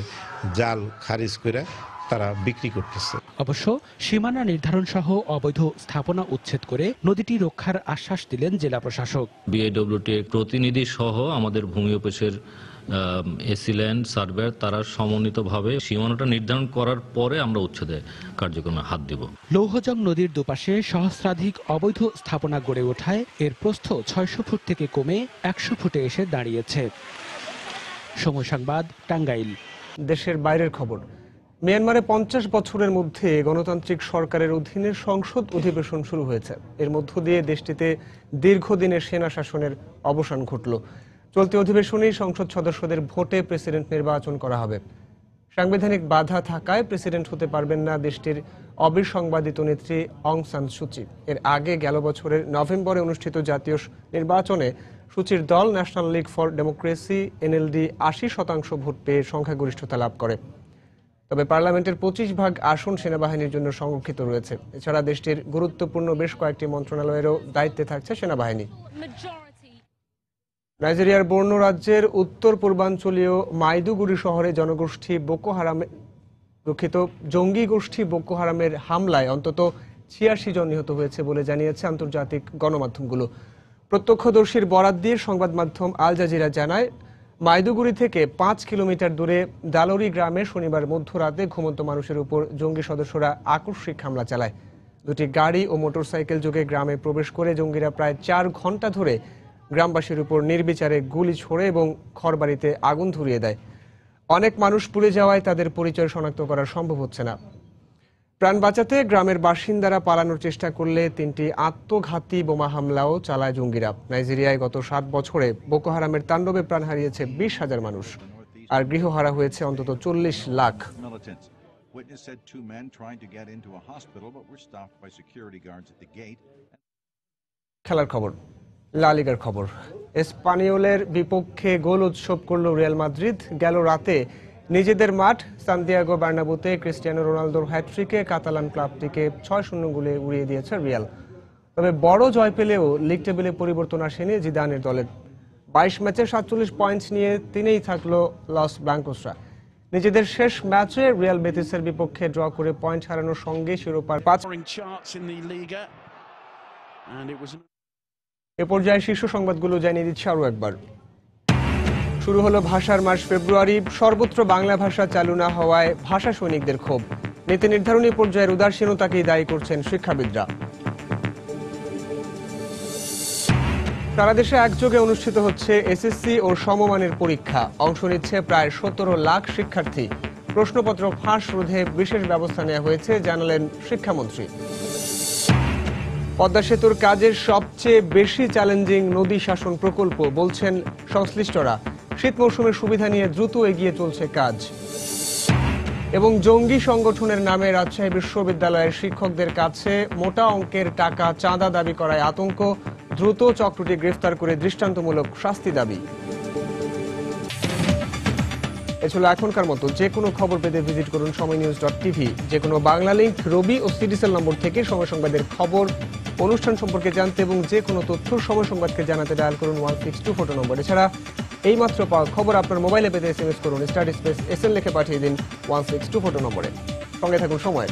জাল খারিজ করে তারা বিক্রি করতেছে। অবশ্য সীমানা নির্ধারণ সহ অবৈধ স্থাপনা উচ্ছেদ করে নদীটি রক্ষার আশ্বাস দিলেন জেলা প্রশাসক। বিআইডব্লিউটি প্রতিনিধি সহ আমাদের ভূমি অফিসের এসি ল্যান্ড সার্ভেয়ার তারা সমন্বিতভাবে সীমানাটা নির্ধারণ করার পরে আমরা উচ্ছেদে কার্যক্রমে হাত দেব। লৌহজং নদীর দুপাশে সহস্রাধিক অবৈধ স্থাপনা গড়ে ওঠায় এর প্রস্থ 600 ফুট থেকে কমে 100 ফুটে এসে দাঁড়িয়েছে। সময় সংবাদ, টাঙ্গাইল। দেশের বাইরের খবর। মিয়ানমারে 50 বছরের মধ্যে গণতান্ত্রিক সরকারের অধীনে সংসদ অধিবেশন শুরু হয়েছে। এর মধ্য দিয়ে দেশটিতে দীর্ঘদিনের সেনা শাসনের অবসান ঘটল। চলতি অধিবেশনেই সংসদ সদস্যদের ভোটে প্রেসিডেন্ট নির্বাচন করা হবে। সাংবিধানিক বাধা থাকায় প্রেসিডেন্ট হতে পারবেন না দেশটির অবিসংবাদিত নেত্রী অং সান সুচি। এর আগে গেল বছরের নভেম্বরে অনুষ্ঠিত জাতীয় নির্বাচনে সুচির দল national League for democracy NLD 80% vote পেয়ে সংখ্যাগরিষ্ঠতা লাভ করে। তবে পার্লামেন্টের 25 ভাগ আসন সেনাবাহিনীর জন্য সংরক্ষিত রয়েছে। এছাড়া দেশটির গুরুত্বপূর্ণ বেশ কয়েকটি মন্ত্রণালয়েরও দায়িত্বে থাকছে সেনাবাহিনী। নাইজেরিয়ার বর্নো রাজ্যের উত্তর পূর্বাঞ্চলীয় মাইদুগুরি শহরে জঙ্গি গোষ্ঠী বোকো হারামের হামলায় অন্তত 86 জন নিহত হয়েছে বলে জানিয়েছে আন্তর্জাতিক গণমাধ্যমগুলো। প্রত্যক্ষদর্শীর বরাত দিয়ে সংবাদ মাধ্যম আল জাজিরা জানায়, মাইদুগুরি থেকে 5 কিলোমিটার দূরে দালোরি গ্রামে শনিবার মধ্যরাতে ঘুমন্ত মানুষের উপর জঙ্গি সদস্যরা আকস্মিক হামলা চালায়। দুটি গাড়ি ও মোটরসাইকেল যোগে গ্রামে প্রবেশ করে জঙ্গিরা প্রায় 4 ঘন্টা ধরে গ্রামবাসীর উপর নির্বিচারে গুলি ছোড়ে এবং ঘরবাড়িতে আগুন ধরিয়ে দেয়। অনেক মানুষ পুড়ে যাওয়ায় তাদের পরিচয় শনাক্ত করা সম্ভব হচ্ছে না। প্রাণ বাঁচাতে গ্রামের বাসিন্দারা পালানোর চেষ্টা করলে 3টি আত্মঘাতী বোমা হামলাও চালায় জঙ্গিরা। নাইজেরিয়ায় গত 7 বছরে বোকো হারামের তাণ্ডবে প্রাণ হারিয়েছে 20,000 মানুষ, আর গৃহহারা হয়েছে অন্তত 40 লাখ। খেলার খবর, লা লিগার খবর। এসপানিওলের বিপক্ষে গোল উৎসব করল রিয়াল মাদ্রিদ। গেল রাতে নিজেদের মাঠ সান্তিয়াগো বার্নাবুতে ক্রিস্টিয়ানো রোনালদোর হ্যাটট্রিকে কাতালান ক্লাবটিকে 6-0 গোলে উড়িয়ে দিয়েছে রিয়াল। তবে বড় জয় পেলেও লিগ টেবিলে পরিবর্তন আসেনি জিদানের দলের। 22 ম্যাচে 47 পয়েন্ট নিয়ে তিনেই থাকলো লস ব্লাঙ্কোসরা। নিজেদের শেষ ম্যাচে রিয়াল বেতিসের বিপক্ষে ড্র করে পয়েন্ট হারানোর সঙ্গে শিরোপার 5 এ পর্যায়ে শীর্ষ সংবাদগুলো জানিয়ে দিচ্ছে আরও একবার। শুরু হলো ভাষার মাস ফেব্রুয়ারি। সর্বত্র বাংলা ভাষা চালু না হওয়ায় ভাষা সৈনিকদের ক্ষোভ। নীতি নির্ধারণী পর্যায়ের উদাসীনতাকেই দায়ী করছেন শিক্ষাবিদরা। সারা দেশে একযোগে অনুষ্ঠিত হচ্ছে এসএসসি ও সমমানের পরীক্ষা। অংশ নিচ্ছে প্রায় 17 লাখ শিক্ষার্থী। প্রশ্নপত্র ফাঁস রোধে বিশেষ ব্যবস্থা নেওয়া হয়েছে জানালেন শিক্ষামন্ত্রী। পদ্মা সেতুর কাজের সবচেয়ে বেশি চ্যালেঞ্জিং নদী শাসন প্রকল্প বলছেন সংশ্লিষ্টরা। শীত মৌসুমের সুবিধা নিয়ে দ্রুত এগিয়ে চলছে কাজ। এবং জঙ্গি সংগঠনের নামে রাজশাহী বিশ্ববিদ্যালয়ের শিক্ষকদের কাছে মোটা অঙ্কের টাকা চাঁদা দাবি করায় আতঙ্ক। দ্রুত চক্রটি গ্রেফতার করে দৃষ্টান্তমূলক শাস্তি দাবি। এ ছিল এখনকার মতো। যে কোনো খবর পেতে ভিজিট করুন সময়নিউজ.tv। যে কোনো বাংলা লিংক, রবি ও সিডিসেল নম্বর থেকে সময় সংবাদের খবর, অনুষ্ঠান সম্পর্কে জানতে এবং যে কোনো তথ্য সময় সংবাদকে জানাতে ডায়াল করুন 1624 নম্বর। এছাড়া এইমাত্র পাওয়া খবর আপনার মোবাইলে পেতে SMS করুন *SN লিখে পাঠিয়ে দিন 1624 নম্বরে। সঙ্গে থাকুন সময়।